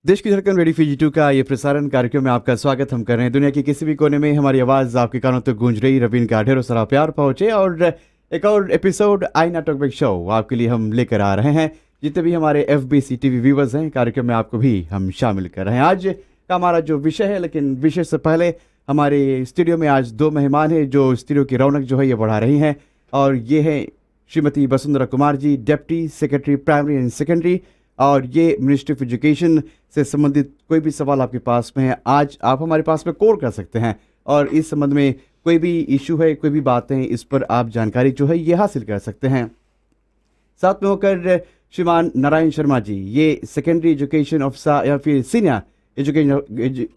देश की धड़कन रेडियो FG2 का ये प्रसारण कार्यक्रम में आपका स्वागत हम कर रहे हैं। दुनिया के किसी भी कोने में हमारी आवाज़ आपके कानों तक गूंज रही। रवीन का ढेरों सारा प्यार पहुंचे और एक और एपिसोड आई ना टॉक बैक शो आपके लिए हम लेकर आ रहे हैं। जितने भी हमारे FBC TV व्यूवर्स हैं, कार्यक्रम में आपको भी हम शामिल कर रहे हैं। आज का हमारा जो विषय है, लेकिन विषय से पहले हमारे स्टूडियो में आज दो मेहमान हैं जो स्टूडियो की रौनक जो है ये बढ़ा रही हैं, और ये है Shrimati Vasundhara Kumar ji, deputy secretary primary and secondary, और ये मिनिस्ट्री ऑफ एजुकेशन से संबंधित कोई भी सवाल आपके पास में है, आज आप हमारे पास में कॉल कर सकते हैं और इस संबंध में कोई भी इशू है, कोई भी बातें, इस पर आप जानकारी जो है ये हासिल कर सकते हैं। साथ में होकर श्रीमान नारायण शर्मा जी, ये सेकेंडरी एजुकेशन ऑफिसर या फिर सीनियर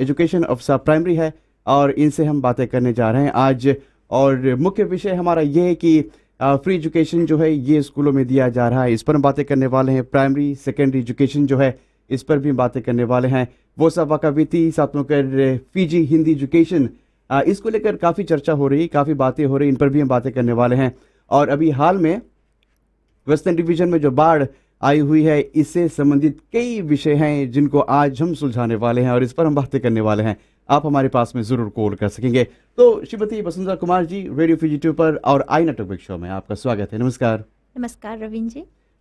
एजुकेशन ऑफिसर प्राइमरी है, और इनसे हम बातें करने जा रहे हैं आज। और मुख्य विषय हमारा ये है कि फ्री एजुकेशन जो है ये स्कूलों में दिया जा रहा है, इस पर हम बातें करने वाले हैं। प्राइमरी सेकेंडरी एजुकेशन जो है इस पर भी बातें करने वाले हैं। वो सब वाकाविती, साथ में कर FG हिंदी एजुकेशन, इसको लेकर काफ़ी चर्चा हो रही, काफ़ी बातें हो रही, इन पर भी हम बातें करने वाले हैं। और अभी हाल में वेस्टर्न डिवीजन में जो बाढ़ आई हुई है, इससे संबंधित कई विषय हैं जिनको आज हम सुलझाने वाले हैं और इस पर हम बातें करने वाले हैं। आप हमारे पास में ज़रूर कॉल कर सकेंगे। तो श्रीमती वसुंधरा कुमार जी, रेडियो FG2 पर और आई ना टॉक बैक शो में आपका स्वागत है। नमस्कार। नमस्कार रवीन जी।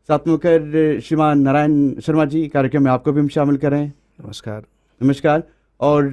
साथ में होकर श्रीमान नारायण शर्मा जी, कार्यक्रम में आपको भी हम शामिल करें। नमस्कार। नमस्कार। और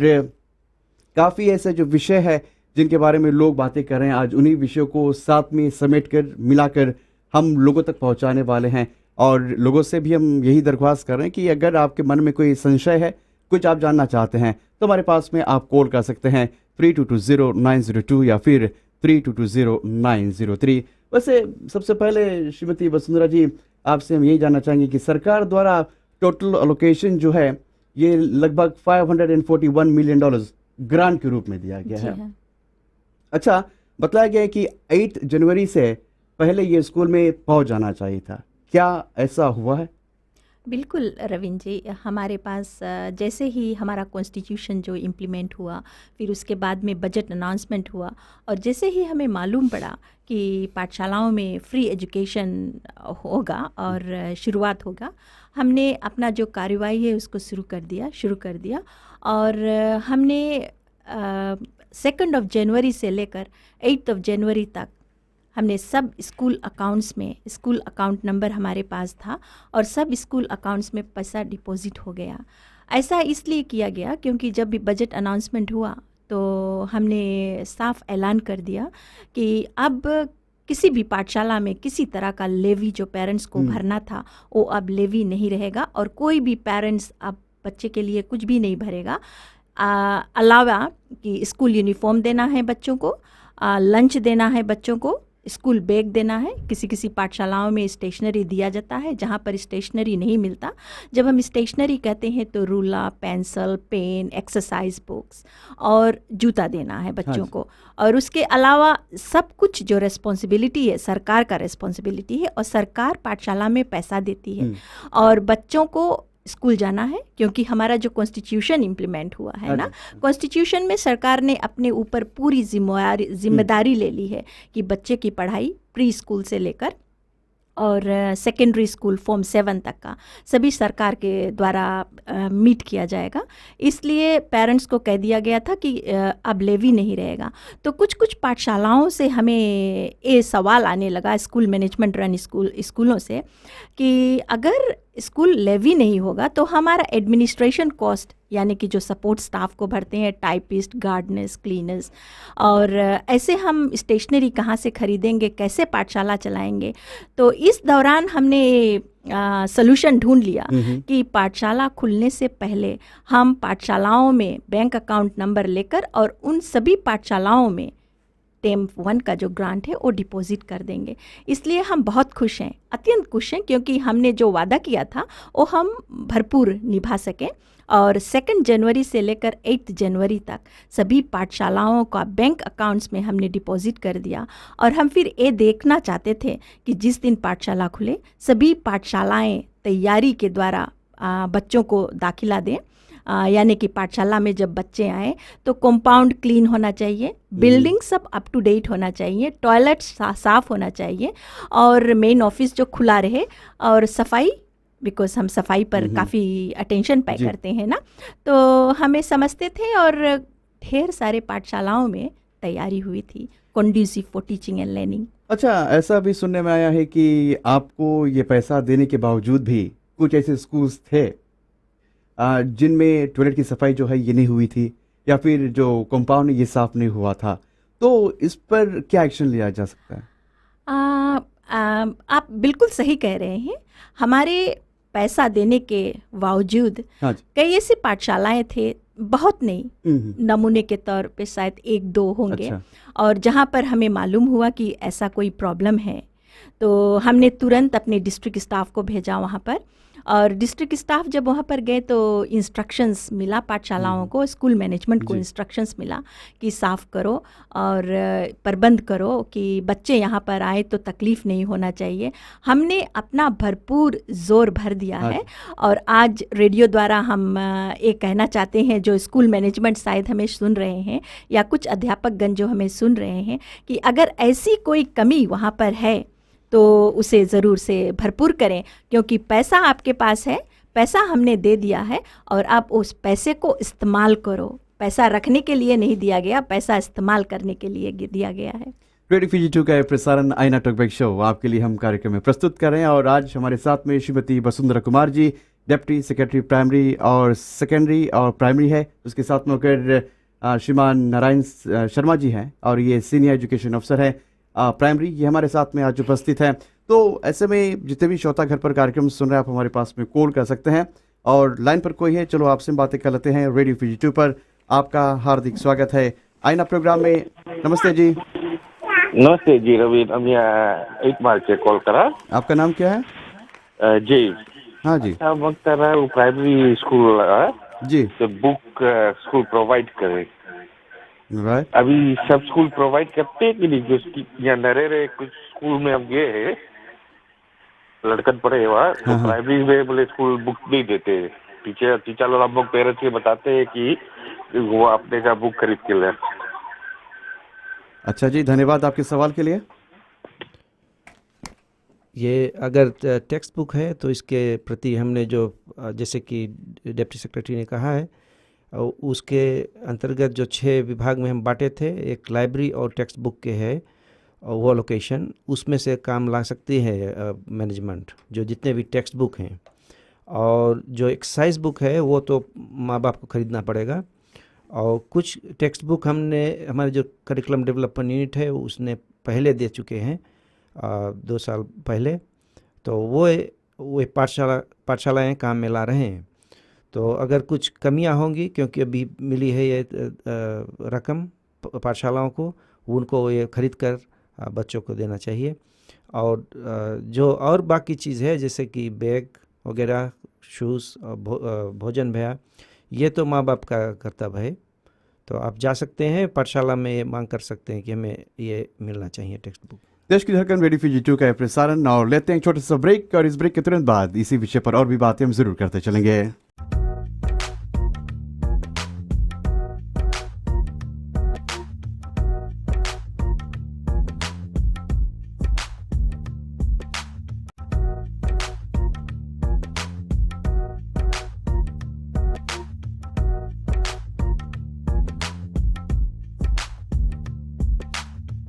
काफ़ी ऐसे जो विषय है जिनके बारे में लोग बातें कर रहे हैं, आज उन्हीं विषयों को साथ में समेट कर मिलाकर हम लोगों तक पहुंचाने वाले हैं। और लोगों से भी हम यही दरख्वास्त कर रहे हैं कि अगर आपके मन में कोई संशय है, कुछ आप जानना चाहते हैं, तो हमारे पास में आप कॉल कर सकते हैं 3220-902 या फिर 3220-903। वैसे सबसे पहले श्रीमती वसुंधरा जी, आपसे हम यही जानना चाहेंगे कि सरकार द्वारा टोटल एलोकेशन जो है ये लगभग $541 मिलियन ग्रांट के रूप में दिया गया है। हाँ। अच्छा, बताया गया है कि 8 जनवरी से पहले ये स्कूल में पहुंच जाना चाहिए था, क्या ऐसा हुआ है? बिल्कुल रवीन जी, हमारे पास जैसे ही हमारा कॉन्स्टिट्यूशन जो इम्प्लीमेंट हुआ, फिर उसके बाद में बजट अनाउंसमेंट हुआ, और जैसे ही हमें मालूम पड़ा कि पाठशालाओं में फ्री एजुकेशन होगा और शुरुआत होगा, हमने अपना जो कार्रवाई है उसको शुरू कर दिया। और हमने 2 जनवरी से लेकर 8 जनवरी तक हमने सब स्कूल अकाउंट्स में, स्कूल अकाउंट नंबर हमारे पास था और सब स्कूल अकाउंट्स में पैसा डिपॉजिट हो गया। ऐसा इसलिए किया गया क्योंकि जब भी बजट अनाउंसमेंट हुआ तो हमने साफ ऐलान कर दिया कि अब किसी भी पाठशाला में किसी तरह का लेवी जो पेरेंट्स को भरना था वो अब लेवी नहीं रहेगा, और कोई भी पेरेंट्स अब बच्चे के लिए कुछ भी नहीं भरेगा, अलावा कि स्कूल यूनिफॉर्म देना है बच्चों को, लंच देना है बच्चों को, स्कूल बैग देना है। किसी पाठशालाओं में स्टेशनरी दिया जाता है, जहाँ पर स्टेशनरी नहीं मिलता, जब हम स्टेशनरी कहते हैं तो रूला, पेंसिल, पेन, एक्सरसाइज बुक्स और जूता देना है बच्चों को। और उसके अलावा सब कुछ जो रिस्पॉन्सिबिलिटी है, सरकार का रिस्पॉन्सिबिलिटी है, और सरकार पाठशाला में पैसा देती है और बच्चों को स्कूल जाना है, क्योंकि हमारा जो कॉन्स्टिट्यूशन इम्प्लीमेंट हुआ है ना, कॉन्स्टिट्यूशन में सरकार ने अपने ऊपर पूरी जिम्मेदारी ले ली है कि बच्चे की पढ़ाई प्री स्कूल से लेकर और सेकेंडरी स्कूल फॉर्म 7 तक का सभी सरकार के द्वारा मीट किया जाएगा। इसलिए पेरेंट्स को कह दिया गया था कि अब लेवी नहीं रहेगा। तो कुछ पाठशालाओं से हमें ये सवाल आने लगा, स्कूल मैनेजमेंट रन स्कूलों से, कि अगर स्कूल लेवी नहीं होगा तो हमारा एडमिनिस्ट्रेशन कॉस्ट, यानी कि जो सपोर्ट स्टाफ को भरते हैं, टाइपिस्ट, गार्डनर्स, क्लीनर्स, और ऐसे हम स्टेशनरी कहाँ से खरीदेंगे, कैसे पाठशाला चलाएंगे। तो इस दौरान हमने सॉल्यूशन ढूंढ लिया कि पाठशाला खुलने से पहले हम पाठशालाओं में बैंक अकाउंट नंबर लेकर और उन सभी पाठशालाओं में टेम 1 का जो ग्रांट है वो डिपॉजिट कर देंगे। इसलिए हम बहुत खुश हैं, अत्यंत खुश हैं, क्योंकि हमने जो वादा किया था वो हम भरपूर निभा सकें। और 2 जनवरी से लेकर 8 जनवरी तक सभी पाठशालाओं का बैंक अकाउंट्स में हमने डिपॉजिट कर दिया। और हम फिर ये देखना चाहते थे कि जिस दिन पाठशाला खुले, सभी पाठशालाएं तैयारी के द्वारा बच्चों को दाखिला दें। यानी कि पाठशाला में जब बच्चे आए तो कंपाउंड क्लीन होना चाहिए, बिल्डिंग सब अप टू डेट होना चाहिए, टॉयलेट साफ होना चाहिए और मेन ऑफिस जो खुला रहे और सफाई, बिकॉज हम सफाई पर काफ़ी अटेंशन पे करते हैं ना, तो हमें समझते थे और ढेर सारे पाठशालाओं में तैयारी हुई थी conducive for teaching and learning. अच्छा, ऐसा भी सुनने में आया है कि आपको ये पैसा देने के बावजूद भी कुछ ऐसे स्कूल्स थे जिनमें टॉयलेट की सफाई जो है ये नहीं हुई थी, या फिर जो कंपाउंड ये साफ नहीं हुआ था, तो इस पर क्या एक्शन लिया जा सकता है? आप बिल्कुल सही कह रहे हैं। हमारे पैसा देने के बावजूद हाँ जी। कई ऐसी पाठशालाएं थे, बहुत नहीं, नमूने के तौर पे शायद 1-2 होंगे। अच्छा। और जहाँ पर हमें मालूम हुआ कि ऐसा कोई प्रॉब्लम है तो हमने तुरंत अपने डिस्ट्रिक्ट स्टाफ को भेजा वहाँ पर, और डिस्ट्रिक्ट स्टाफ जब वहाँ पर गए तो इंस्ट्रक्शंस मिला पाठशालाओं को, स्कूल मैनेजमेंट को इंस्ट्रक्शंस मिला कि साफ़ करो और प्रबंध करो कि बच्चे यहाँ पर आए तो तकलीफ़ नहीं होना चाहिए। हमने अपना भरपूर जोर भर दिया है और आज रेडियो द्वारा हम ये कहना चाहते हैं, जो स्कूल मैनेजमेंट शायद हमें सुन रहे हैं या कुछ अध्यापकगण जो हमें सुन रहे हैं, कि अगर ऐसी कोई कमी वहाँ पर है तो उसे ज़रूर से भरपूर करें, क्योंकि पैसा आपके पास है, पैसा हमने दे दिया है और आप उस पैसे को इस्तेमाल करो। पैसा रखने के लिए नहीं दिया गया, पैसा इस्तेमाल करने के लिए दिया गया है। रेडियो फीजी 2 का प्रसारण आईना टॉकबैक शो आपके लिए हम कार्यक्रम में प्रस्तुत कर रहे हैं, और आज हमारे साथ में Shrimati Vasundhara Kumar ji, deputy secretary primary और सेकेंडरी और प्राइमरी है। उसके साथ में होकर श्रीमान नारायण शर्मा जी हैं, और ये सीनियर एजुकेशन अफसर है प्राइमरी, ये हमारे साथ में आज उपस्थित हैं। तो ऐसे में जितने भी श्रोता घर पर कार्यक्रम सुन रहे हैं, आप हमारे पास में कॉल कर सकते हैं, और लाइन पर कोई है, चलो आपसे बातें कर लेते हैं। रेडियो फीजी 2 पर आपका हार्दिक स्वागत है आईना प्रोग्राम में। नमस्ते जी। नमस्ते जी रवीन, हम यहाँ 8 मार्च से कॉल करा। आपका नाम क्या है? जी हाँ जी। वक्त वो प्राइमरी स्कूल जी तो बुक स्कूल प्रोवाइड करे। राइट। अभी सब स्कूल प्रोवाइड करते हैं कि नहीं? जो यहाँ नरे रहे कुछ स्कूल में हम गए हैं, लड़कन पढ़े हुआ तो प्राइमरी में बोले स्कूल बुक नहीं देते। टीचर लोग हम लोग पेरेंट्स के बताते हैं कि वो अपने का बुक खरीद के ले। अच्छा जी, धन्यवाद आपके सवाल के लिए। ये अगर टेक्स्ट बुक है तो इसके प्रति हमने जो जैसे कि डिप्टी सेक्रेटरी ने कहा है, उसके अंतर्गत जो 6 विभाग में हम बांटे थे, एक लाइब्रेरी और टेक्स्ट बुक के है, और वो लोकेशन उसमें से काम ला सकती है मैनेजमेंट, जो जितने भी टेक्स्ट बुक हैं। और जो एक्सरसाइज बुक है वो तो माँ बाप को ख़रीदना पड़ेगा, और कुछ टेक्स्ट बुक हमने हमारे जो करिकुलम डेवलपमेंट यूनिट है उसने पहले दे चुके हैं 2 साल पहले, तो वो पाठशालाएँ काम में ला रहे हैं। तो अगर कुछ कमियां होंगी, क्योंकि अभी मिली है ये रकम पाठशालाओं को, उनको ये खरीद कर बच्चों को देना चाहिए। और जो और बाकी चीज़ है जैसे कि बैग वगैरह, शूज़, भोजन भया, ये तो माँ बाप का कर्तव्य है। तो आप जा सकते हैं पाठशाला में, मांग कर सकते हैं कि हमें ये मिलना चाहिए टेक्स्ट बुक। देश की धड़कन रेडियो फीजी 2 का प्रसारण, और लेते हैं एक छोटा सा ब्रेक, और इस ब्रेक के तुरंत बाद इसी विषय पर और भी बातें हम जरूर करते चलेंगे।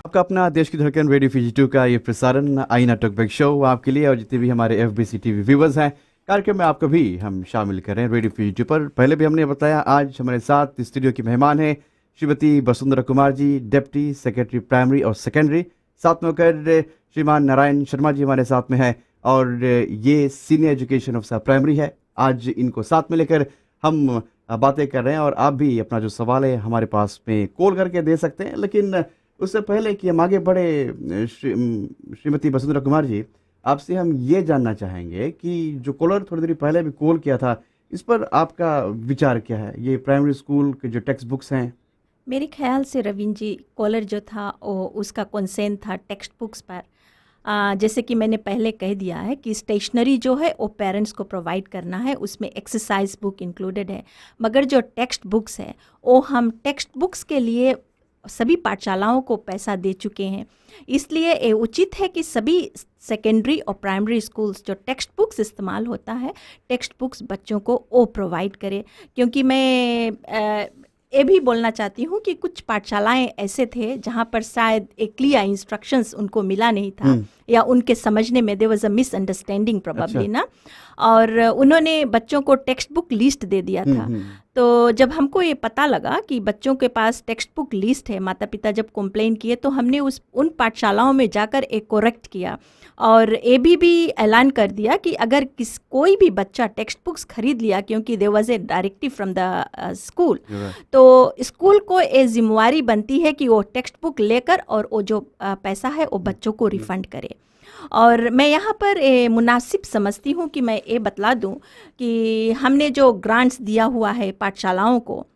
आपका अपना देश की धड़कन रेडियो फीजी 2 का ये प्रसारण आईना टॉकबैक शो आपके लिए, और जितने भी हमारे FBC TV व्यूवर्स हैं, कार्यक्रम में आपको भी हम शामिल कर रहे हैं रेडियो फीजी 2 पर। पहले भी हमने बताया, आज हमारे साथ स्टूडियो की मेहमान है Shrimati Vasundhara Kumar ji, deputy secretary primary और सेकेंडरी। साथ में होकर श्रीमान नारायण शर्मा जी हमारे साथ में है, और ये सीनियर एजुकेशन अफसर प्राइमरी है। आज इनको साथ में लेकर हम बातें कर रहे हैं, और आप भी अपना जो सवाल है हमारे पास में कॉल करके दे सकते हैं। लेकिन उससे पहले कि हम आगे बढ़े, श्रीमती वसुंधरा कुमार जी, आपसे हम ये जानना चाहेंगे कि जो कॉलर थोड़ी देर पहले भी कॉल किया था, इस पर आपका विचार क्या है? ये प्राइमरी स्कूल के जो टेक्स्ट बुक्स हैं, मेरे ख्याल से रवीन जी, कॉलर जो था वो उसका कंसर्न था टेक्स्ट बुक्स पर। जैसे कि मैंने पहले कह दिया है कि स्टेशनरी जो है वो पेरेंट्स को प्रोवाइड करना है, उसमें एक्सरसाइज बुक इंक्लूडेड है। मगर जो टेक्स्ट बुक्स है वो हम टेक्स्ट बुक्स के लिए सभी पाठशालाओं को पैसा दे चुके हैं। इसलिए ये उचित है कि सभी सेकेंडरी और प्राइमरी स्कूल्स जो टेक्स्ट बुक्स इस्तेमाल होता है, टेक्स्ट बुक्स बच्चों को वो प्रोवाइड करे। क्योंकि मैं ये भी बोलना चाहती हूँ कि कुछ पाठशालाएं ऐसे थे जहाँ पर शायद एक क्लियर इंस्ट्रक्शंस उनको मिला नहीं था, या उनके समझने में there was a misunderstanding probably ना, और उन्होंने बच्चों को टेक्स्ट बुक लिस्ट दे दिया था। तो जब हमको ये पता लगा कि बच्चों के पास टेक्स्ट बुक लिस्ट है, माता पिता जब कंप्लेन किए, तो हमने उन पाठशालाओं में जाकर एक करेक्ट किया और ये भी ऐलान कर दिया कि अगर कोई भी बच्चा टेक्स्ट बुक्स खरीद लिया, क्योंकि there was a directive from the school, तो स्कूल को ये जिम्मेवारी बनती है कि वो टेक्स्ट बुक लेकर और वो जो पैसा है वो बच्चों को रिफंड करे। और मैं यहाँ पर मुनासिब समझती हूँ कि मैं ये बतला दूँ कि हमने जो ग्रांट्स दिया हुआ है पाठशालाओं को,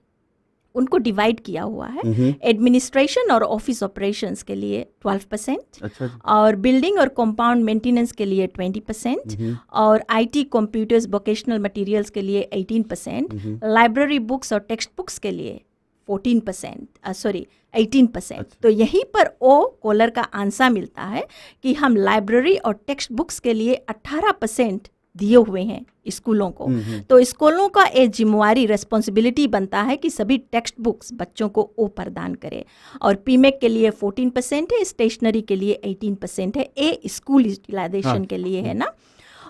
उनको डिवाइड किया हुआ है। एडमिनिस्ट्रेशन और ऑफिस ऑपरेशंस के लिए 12%, अच्छा। और बिल्डिंग और कंपाउंड मेंटेनेंस के लिए 20%, और आईटी, कंप्यूटर्स, वोकेशनल मटेरियल्स के लिए 18%, लाइब्रेरी बुक्स और टेक्स्ट बुक्स के लिए 18%। तो यहीं पर ओ कॉलर का आंसर मिलता है कि हम लाइब्रेरी और टेक्स्ट बुक्स के लिए 18% दिए हुए हैं स्कूलों को। तो स्कूलों का एक जिम्मेवारी रिस्पॉन्सिबिलिटी बनता है कि सभी टेक्स्ट बुक्स बच्चों को वो प्रदान करे। और पीमेक के लिए 14% है, स्टेशनरी के लिए 18% है, ए स्कूल यूटिलाइजेशन के लिए है ना।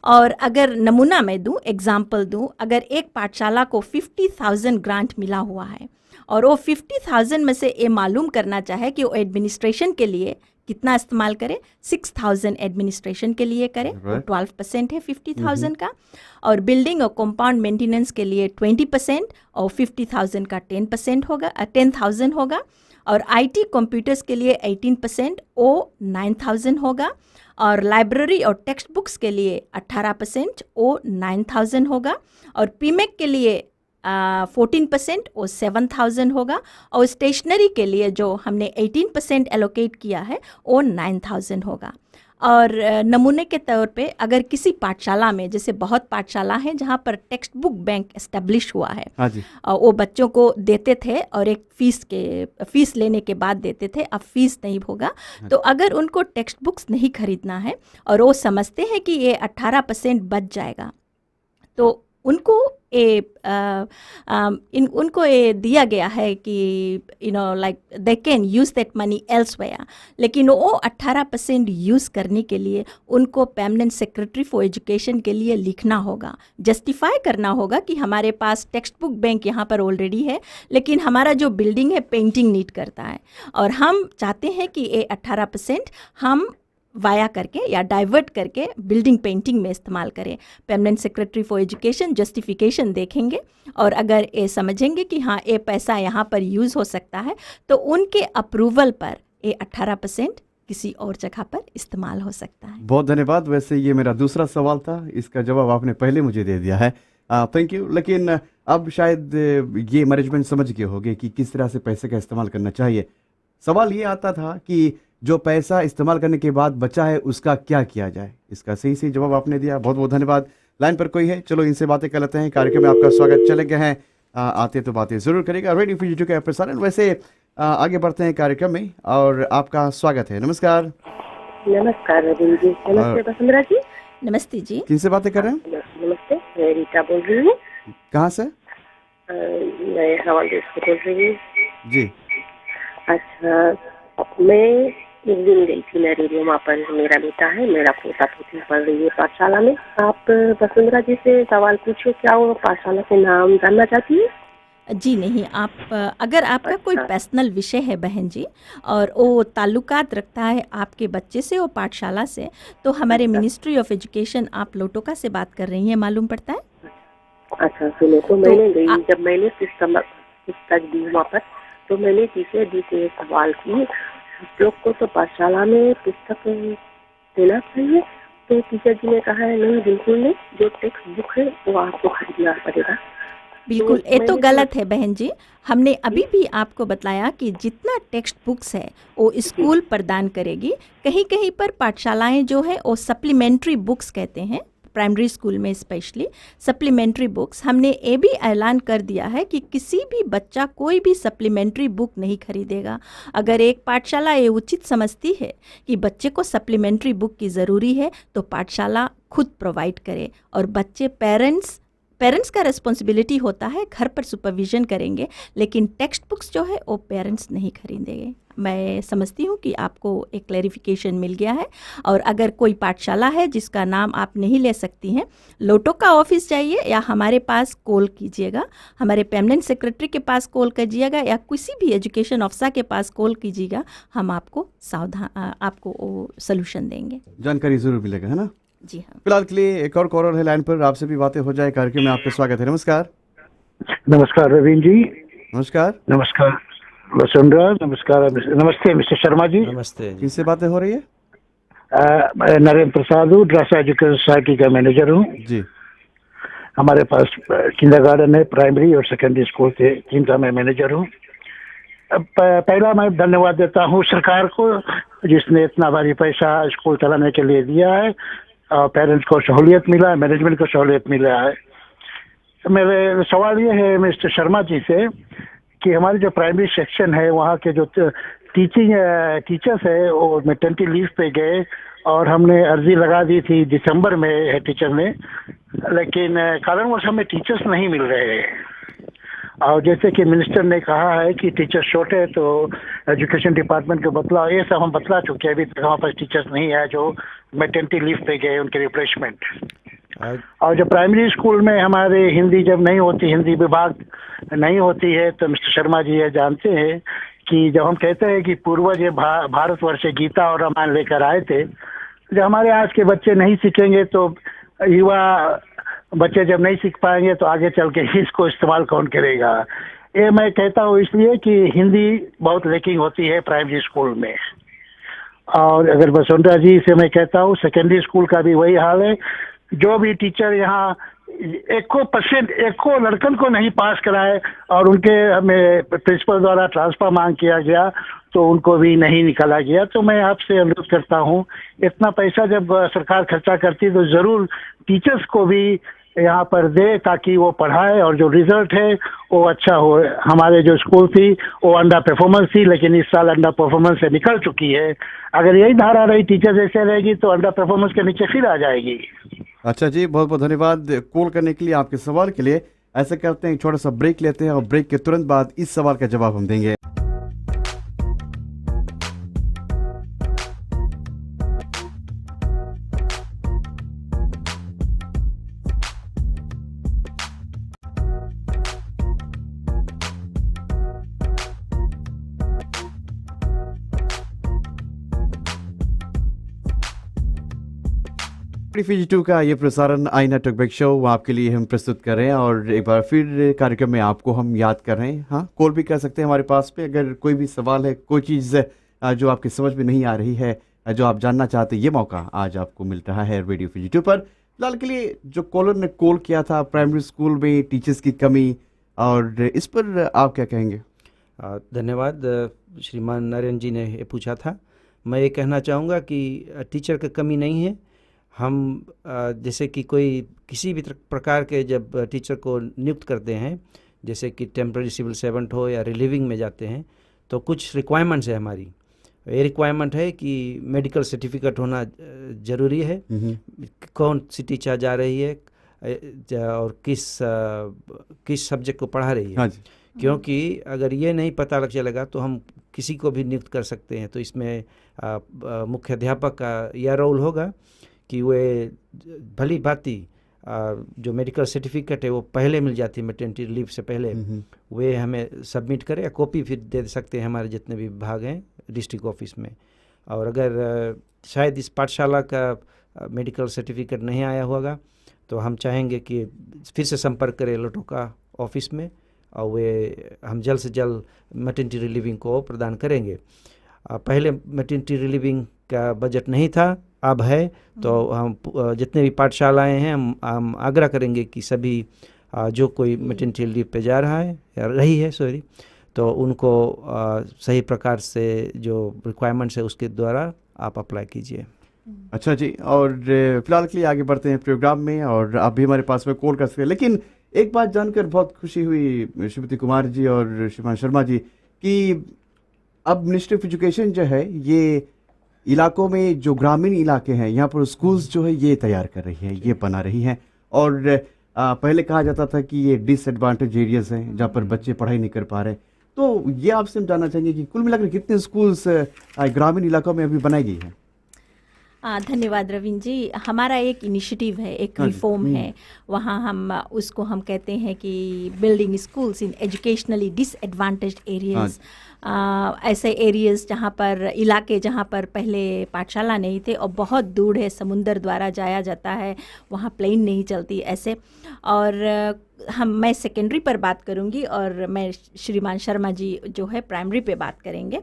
और अगर नमूना मैं दूं, एग्जाम्पल दूं, अगर एक पाठशाला को 50,000 ग्रांट मिला हुआ है और वो 50,000 में से ये मालूम करना चाहे कि वो एडमिनिस्ट्रेशन के लिए कितना इस्तेमाल करे, 6,000 एडमिनिस्ट्रेशन के लिए करे, वो 12% है 50,000 का, और बिल्डिंग और कंपाउंड मेंटेनेंस के लिए 20% और 50,000 का 10% होगा, 10,000 होगा, और आईटी कंप्यूटर्स के लिए 18%, वो 9,000 होगा, और लाइब्रेरी और टेक्स्ट बुक्स के लिए 18%, वो 9,000 होगा, और पीमेक के लिए 14% और 7,000 होगा, और स्टेशनरी के लिए जो हमने 18% एलोकेट किया है वो 9,000 होगा। और नमूने के तौर पे अगर किसी पाठशाला में, जैसे बहुत पाठशाला हैं जहाँ पर टेक्स्ट बुक बैंक एस्टेब्लिश हुआ है, वो बच्चों को देते थे और एक फीस लेने के बाद देते थे, अब फीस नहीं होगा। तो अगर उनको टेक्स्ट बुक्स नहीं खरीदना है और वो समझते हैं कि ये 18% बच जाएगा, तो उनको उनको ये दिया गया है कि like they can use that money elsewhere. लेकिन वो 18% यूज़ करने के लिए उनको परमानेंट सेक्रेटरी फॉर एजुकेशन के लिए लिखना होगा, जस्टिफाई करना होगा कि हमारे पास टेक्स्ट बुक बैंक यहाँ पर ऑलरेडी है, लेकिन हमारा जो बिल्डिंग है पेंटिंग नीड करता है, और हम चाहते हैं कि ये 18% हम वाया करके या डाइवर्ट करके बिल्डिंग पेंटिंग में इस्तेमाल करें। Permanent secretary for education justification देखेंगे, और अगर ये समझेंगे कि हाँ ये पैसा यहाँ पर यूज़ हो सकता है, तो उनके अप्रूवल पर ये 18% किसी और जगह पर इस्तेमाल हो सकता है। बहुत धन्यवाद। वैसे ये मेरा दूसरा सवाल था, इसका जवाब आपने पहले मुझे दे दिया है, थैंक यू। लेकिन अब शायद ये मैनेजमेंट समझ गए होंगे कि किस तरह से पैसे का इस्तेमाल करना चाहिए। सवाल ये आता था कि जो पैसा इस्तेमाल करने के बाद बचा है उसका क्या किया जाए। इसका सही जवाब आपने दिया, बहुत बहुत धन्यवाद। लाइन पर कोई है, चलो इनसे बातें कर लेते हैं। कार्यक्रम में आपका स्वागत। चले गए हैं, आते तो बातें जरूर करेगा रेडियो फीजी का प्रसारण। वैसे आगे बढ़ते हैं कार्यक्रम में, और आपका स्वागत है। नमस्कार। नमस्कार रविंद्र जी। नमस्ते वसुंधरा जी। नमस्ते जी। किनसे बातें कर रहे हैं? नमस्ते, मैं रीटा बोल रही हूँ। कहाँ से? मैं हवालदार से बोल रही हूँ जी। अच्छा, मैं एक दिन गई थी नरेरिया, वहाँ पर मेरा बेटा है, मेरा पोता पोती पढ़ रही है पाठशाला में। आप वसुंधरा जी से सवाल पूछो, क्या वो पाठशाला के नाम जानना चाहती है? जी नहीं, आप अगर आपका कोई पर्सनल विषय है बहन जी, और वो ताल्लुकात रखता है आपके बच्चे से और पाठशाला से, तो हमारे मिनिस्ट्री ऑफ एजुकेशन आप लोटोका से बात कर रही हैं, मालूम पड़ता है। अच्छा सुनो, तो मैंने गई, जब मैंने पुस्तक दी वहाँ पर, तो मैंने टीचर जी से सवाल की, आप लोग को तो पाठशाला में पुस्तक देना चाहिए, तो टीचर जी ने कहा है नहीं, बिल्कुल नहीं, जो टेक्स्ट बुक है वो आपको खरीदना पड़ेगा। बिल्कुल, तो ये तो मैंने गलत है बहन जी। हमने अभी भी आपको बताया कि जितना टेक्स्ट बुक्स है वो स्कूल प्रदान करेगी। कहीं कहीं पर पाठशालाएं जो है वो सप्लीमेंट्री बुक्स कहते हैं, प्राइमरी स्कूल में स्पेशली सप्लीमेंट्री बुक्स। हमने ये भी ऐलान कर दिया है कि किसी भी बच्चा कोई भी सप्लीमेंट्री बुक नहीं खरीदेगा। अगर एक पाठशाला ये उचित समझती है कि बच्चे को सप्लीमेंट्री बुक की ज़रूरी है तो पाठशाला खुद प्रोवाइड करे, और बच्चे पेरेंट्स का रिस्पॉन्सिबिलिटी होता है, घर पर सुपरविजन करेंगे, लेकिन टेक्स्ट बुक्स जो है वो पेरेंट्स नहीं खरीदेंगे। मैं समझती हूँ कि आपको एक क्लैरिफिकेशन मिल गया है। और अगर कोई पाठशाला है जिसका नाम आप नहीं ले सकती हैं, लोटो का ऑफिस जाइए या हमारे पास कॉल कीजिएगा, हमारे परमानेंट सेक्रेटरी के पास कॉल कीजिएगा या किसी भी एजुकेशन ऑफिसर के पास कॉल कीजिएगा, हम आपको सोल्यूशन देंगे। जानकारी जरूर मिलेगा, है ना। जी हाँ। फिलहाल के लिए एक और कॉलर है लाइन पर, आपसे भी बातें हो जाए। कार्यक्रम में आपका स्वागत है। नमस्कार। नमस्कार रवीन जी। नमस्कार। नमस्कार वसुंधरा। नमस्कार, नमस्ते मिस्टर शर्मा जी। नमस्ते जी। किससे बातें हो रही है? मैं नरेंद्र प्रसाद हूँ, ड्रासा एजुकेशन सोसाइटी का मैनेजर हूँ जी। हमारे पास किंडरगार्टन है, प्राइमरी और सेकेंडरी स्कूल के, जिनका मैं मैनेजर हूँ। पहला मैं धन्यवाद देता हूँ सरकार को, जिसने इतना भारी पैसा स्कूल चलाने के लिए दिया है, और पेरेंट्स को सहूलियत मिला है, मैनेजमेंट को सहूलियत मिला है। मेरे सवाल ये है मिस्टर शर्मा जी से कि हमारी जो प्राइमरी सेक्शन है वहाँ के जो टीचर्स है वो मैटरनिटी लीव पे गए, और हमने अर्जी लगा दी थी दिसंबर में हेड टीचर ने, लेकिन कारणवश हमें टीचर्स नहीं मिल रहे हैं। और जैसे कि मिनिस्टर ने कहा है कि टीचर शॉर्ट है तो एजुकेशन डिपार्टमेंट को बतलाओ, ये सब हम बतला चुके हैं। अभी तक हमारे पास टीचर्स नहीं है जो मैटरनिटी लीव पे गए, उनके रिप्लेसमेंट। और जो प्राइमरी स्कूल में हमारे हिंदी जब नहीं होती, हिंदी विभाग नहीं होती है, तो मिस्टर शर्मा जी ये जानते हैं कि जब हम कहते हैं कि पूर्वज भारतवर्ष से गीता और रामायण लेकर आए थे, जब हमारे आज के बच्चे नहीं सीखेंगे तो युवा बच्चे जब नहीं सीख पाएंगे तो आगे चल के इसको इस्तेमाल कौन करेगा। ये मैं कहता हूँ इसलिए कि हिंदी बहुत लेकिंग होती है प्राइमरी स्कूल में। और अगर वसुंधरा जी से मैं कहता हूँ सेकेंडरी स्कूल का भी वही हाल है। जो भी टीचर यहाँ 1% लड़कन को नहीं पास कराए और उनके हमें प्रिंसिपल द्वारा ट्रांसफर मांग किया गया तो उनको भी नहीं निकाला गया। तो मैं आपसे अनुरोध करता हूँ, इतना पैसा जब सरकार खर्चा करती है तो ज़रूर टीचर्स को भी यहाँ पर दे, ताकि वो पढ़ाए और जो रिजल्ट है वो अच्छा हो। हमारे जो स्कूल थी वो अंडर परफॉर्मेंस थी, लेकिन इस साल अंडर परफॉर्मेंस से निकल चुकी है। अगर यही धारा रही टीचर जैसे रहेगी तो अंडर परफॉर्मेंस के नीचे फिर आ जाएगी। अच्छा जी, बहुत बहुत धन्यवाद कॉल करने के लिए, आपके सवाल के लिए। ऐसा करते हैं, छोटा सा ब्रेक लेते हैं और ब्रेक के तुरंत बाद इस सवाल का जवाब हम देंगे। FG2 का ये प्रसारण आईना टॉकबैक शो आपके लिए हम प्रस्तुत कर रहे हैं, और एक बार फिर कार्यक्रम में आपको हम याद कर रहे हैं। हाँ, कॉल भी कर सकते हैं हमारे पास पे, अगर कोई भी सवाल है, कोई चीज़ जो आपकी समझ में नहीं आ रही है, जो आप जानना चाहते हैं, ये मौका आज आपको मिल रहा है रेडियो FG2 पर। फिलहाल के लिए जो कॉलर ने कॉल किया था, प्राइमरी स्कूल में टीचर्स की कमी, और इस पर आप क्या कहेंगे? धन्यवाद। श्रीमान नरेंद्र जी ने ये पूछा था। मैं ये कहना चाहूँगा कि टीचर की कमी नहीं है। हम जैसे कि कोई किसी भी प्रकार के जब टीचर को नियुक्त करते हैं, जैसे कि टेम्पररी सिविल सर्वेंट हो या रिलीविंग में जाते हैं, तो कुछ रिक्वायरमेंट्स है हमारी। ये रिक्वायरमेंट है कि मेडिकल सर्टिफिकेट होना ज़रूरी है, कौन सी टीचर जा रही है और किस सब्जेक्ट को पढ़ा रही है। हाँ जी। क्योंकि अगर ये नहीं पता लग चलेगा तो हम किसी को भी नियुक्त कर सकते हैं। तो इसमें मुख्य अध्यापक का यह रोल होगा कि वे भली भांति जो मेडिकल सर्टिफिकेट है वो पहले मिल जाती है, मैटरनिटी लीव से पहले वे हमें सबमिट करें, या कॉपी फिर दे सकते हैं हमारे जितने भी विभाग हैं डिस्ट्रिक्ट ऑफिस में। और अगर शायद इस पाठशाला का मेडिकल सर्टिफिकेट नहीं आया होगा तो हम चाहेंगे कि फिर से संपर्क करें लोटो का ऑफिस में, और वे हम जल्द से जल्द मैटरनिटी रिलीविंग को प्रदान करेंगे। पहले मैटरनिटी रिलीविंग का बजट नहीं था, अब है। तो हम जितने भी पाठशालाएं हैं हम आग्रह करेंगे कि सभी जो कोई मैटरनिटी लीव पे जा रहा है या रही है सॉरी, तो उनको सही प्रकार से जो रिक्वायरमेंट्स है उसके द्वारा आप अप्लाई कीजिए। अच्छा जी, और फिलहाल के लिए आगे बढ़ते हैं प्रोग्राम में, और आप भी हमारे पास में कॉल कर सकते हैं। लेकिन एक बात जानकर बहुत खुशी हुई श्रीमती कुमार जी और श्रीमान शर्मा जी कि अब मिनिस्ट्री ऑफ एजुकेशन जो है ये इलाकों में जो ग्रामीण इलाके हैं यहाँ पर स्कूल्स जो है ये तैयार कर रही है, ये बना रही हैं। और पहले कहा जाता था कि ये डिसएडवांटेज एरियाज हैं जहाँ पर बच्चे पढ़ाई नहीं कर पा रहे, तो ये आपसे हम जानना चाहेंगे कि कुल मिलाकर कितने स्कूल्स ग्रामीण इलाकों में अभी बनाई गई हैं? धन्यवाद रवीन जी। हमारा एक इनिशिएटिव है, एक रिफॉर्म है, वहाँ हम उसको हम कहते हैं कि building schools in educationally disadvantaged areas. ऐसे एरियाज जहाँ पर इलाके जहाँ पर पहले पाठशाला नहीं थे और बहुत दूर है, समुंदर द्वारा जाया जाता है, वहाँ प्लेन नहीं चलती ऐसे। और मैं सेकेंडरी पर बात करूँगी और मैं श्रीमान शर्मा जी जो है प्राइमरी पे बात करेंगे।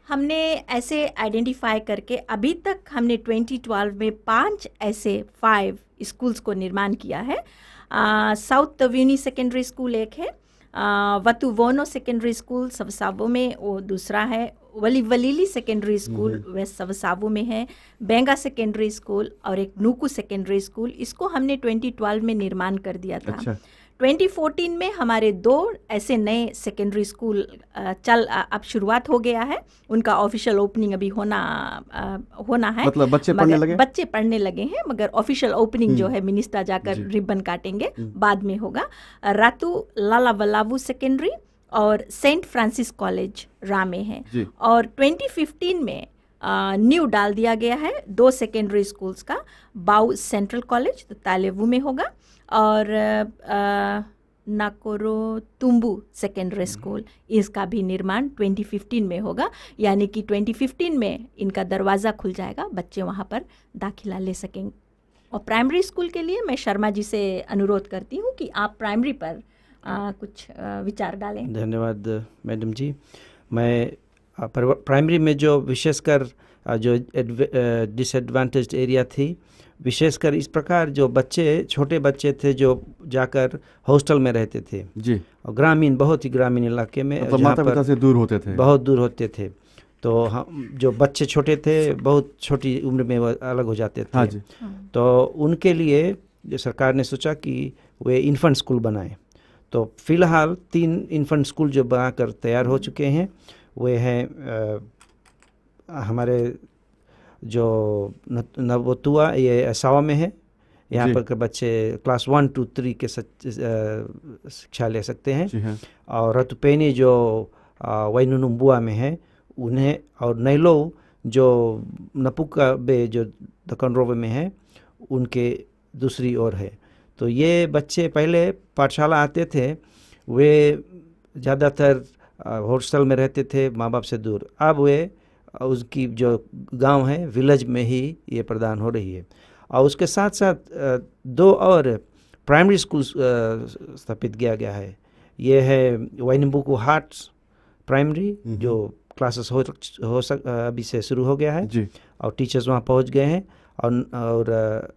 हमने ऐसे आइडेंटिफाई करके अभी तक हमने 2012 में 5 ऐसे 5 स्कूल्स को निर्माण किया है। साउथ तव्यूनी सेकेंडरी स्कूल एक है, वतुवोनो सेकेंडरी स्कूल सवसावो में वो दूसरा है, वलीवलीली सेकेंडरी स्कूल वेस्ट सवसावो में है, बेंगा सेकेंडरी स्कूल और एक नूकू सेकेंडरी स्कूल। इसको हमने 2012 में निर्माण कर दिया था। अच्छा। 2014 में हमारे 2 ऐसे नए सेकेंडरी स्कूल अब शुरुआत हो गया है, उनका ऑफिशियल ओपनिंग अभी होना है। मतलब बच्चे पढ़ने लगे हैं, मगर ऑफिशियल ओपनिंग जो है मिनिस्टर जाकर रिबन काटेंगे, बाद में होगा। रातू लाला वलावू सेकेंडरी और सेंट फ्रांसिस कॉलेज रामे है। और 2015 में न्यू डाल दिया गया है 2 सेकेंडरी स्कूल्स का, बाउ सेंट्रल कॉलेज तो तालेवू में होगा और नाकोरो तुम्बू सेकेंडरी स्कूल, इसका भी निर्माण 2015 में होगा। यानी कि 2015 में इनका दरवाज़ा खुल जाएगा, बच्चे वहाँ पर दाखिला ले सकेंगे। और प्राइमरी स्कूल के लिए मैं शर्मा जी से अनुरोध करती हूँ कि आप प्राइमरी पर कुछ विचार डालें। धन्यवाद मैडम जी। मैं प्राइमरी में जो विशेषकर जो डिसएडवांटेज्ड एरिया थी, विशेषकर इस प्रकार जो छोटे बच्चे थे जो जाकर हॉस्टल में रहते थे जी, और ग्रामीण बहुत ही ग्रामीण इलाके में मतलब माता पिता से दूर होते थे, बहुत दूर होते थे, तो हम जो बच्चे छोटे थे बहुत छोटी उम्र में वो अलग हो जाते थे। हाँ जी। तो उनके लिए जो सरकार ने सोचा कि वे इन्फेंट स्कूल बनाए, तो फिलहाल 3 इन्फेंट स्कूल जो बनाकर तैयार हो चुके हैं, वे हैं हमारे जो नवोतुआ ये असावा में है, यहाँ पर बच्चे क्लास 1 to 3 के शिक्षा ले सकते हैं। और रतुपेनी जो वैनुनुम्बुआ में है उन्हें, और नैलो जो नपुका बे जो दकनरोवे में है उनके दूसरी ओर है। तो ये बच्चे पहले पाठशाला आते थे, वे ज़्यादातर हॉस्टल में रहते थे माँ बाप से दूर, अब वे उसकी जो गांव है विलेज में ही ये प्रदान हो रही है। और उसके साथ साथ 2 और प्राइमरी स्कूल स्थापित किया गया है। ये है वाइनबुकू हार्ट्स प्राइमरी, जो क्लासेस अभी से शुरू हो गया है जी, और टीचर्स वहाँ पहुँच गए हैं। और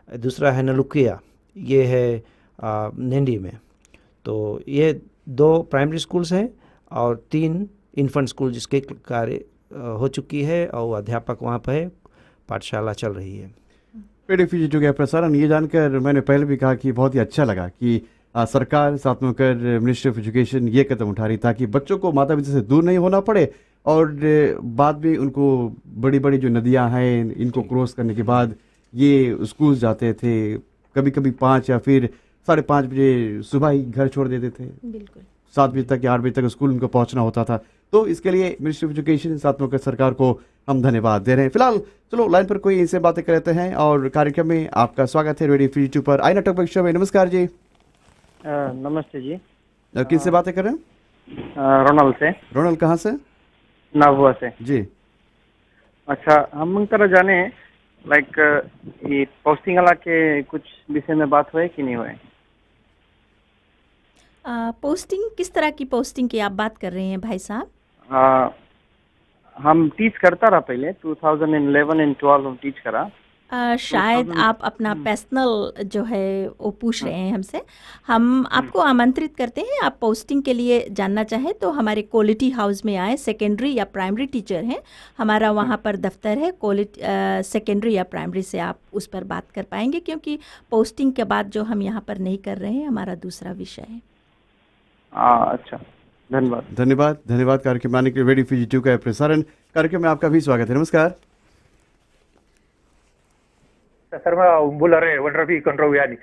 दूसरा है नलुकिया, ये है नेंडी में। तो ये 2 प्राइमरी स्कूल्स हैं और 3 इन्फेंट स्कूल जिसके कार्य हो चुकी है और अध्यापक वहाँ पर पाठशाला चल रही है। रेडियो का प्रसारण ये जानकर मैंने पहले भी कहा कि बहुत ही अच्छा लगा कि सरकार साथ में कर मिनिस्ट्री ऑफ एजुकेशन ये कदम उठा रही ताकि बच्चों को माता पिता से दूर नहीं होना पड़े, और बाद में उनको बड़ी बड़ी जो नदियाँ हैं इनको क्रॉस करने के बाद ये स्कूल जाते थे, कभी कभी 5 या फिर 5:30 बजे सुबह ही घर छोड़ देते थे, बिल्कुल 7 बजे तक या 8 बजे तक स्कूल उनको पहुंचना होता था। तो इसके लिए मिनिस्ट्री ऑफ एजुकेशन साथ में सरकार को हम धन्यवाद दे रहे हैं। फिलहाल चलो लाइन पर कोई इनसे बातें करते हैं और कार्यक्रम में आपका स्वागत है रेडियो फ्री 2 पर आई नाटक शो में। नमस्कार जी। नमस्ते जी। किससे बातें कर रहे हैं? रोनल से। रोनल कहाँ से? नाभुआ से जी। अच्छा, हम तरह जाने लाइक ये पोस्टिंग वाला के कुछ विषय में बात हुए कि नहीं हुए? पोस्टिंग किस तरह की पोस्टिंग की आप बात कर रहे हैं भाई साहब? हम टीच करता रहा पहले 2011 एंड 12 हम टीच करा, शायद आप अपना पर्सनल जो है वो पूछ रहे हैं हमसे। हम आपको आमंत्रित करते हैं, आप पोस्टिंग के लिए जानना चाहें तो हमारे क्वालिटी हाउस में आए। सेकेंडरी या प्राइमरी टीचर हैं, हमारा वहाँ पर दफ्तर है। क्वालिटी सेकेंडरी या प्राइमरी से आप उस पर बात कर पाएंगे, क्योंकि पोस्टिंग के बाद जो हम यहाँ पर नहीं कर रहे हैं, हमारा दूसरा विषय है। अच्छा, धन्यवाद। धन्यवाद, धन्यवाद। कार्यक्रम में आने के लिए रेडियो फीजी 2 का प्रसारण कार्यक्रम में आपका भी स्वागत है। नमस्कार शर्मा बोल रहे वनरवी कंट्रोवियानी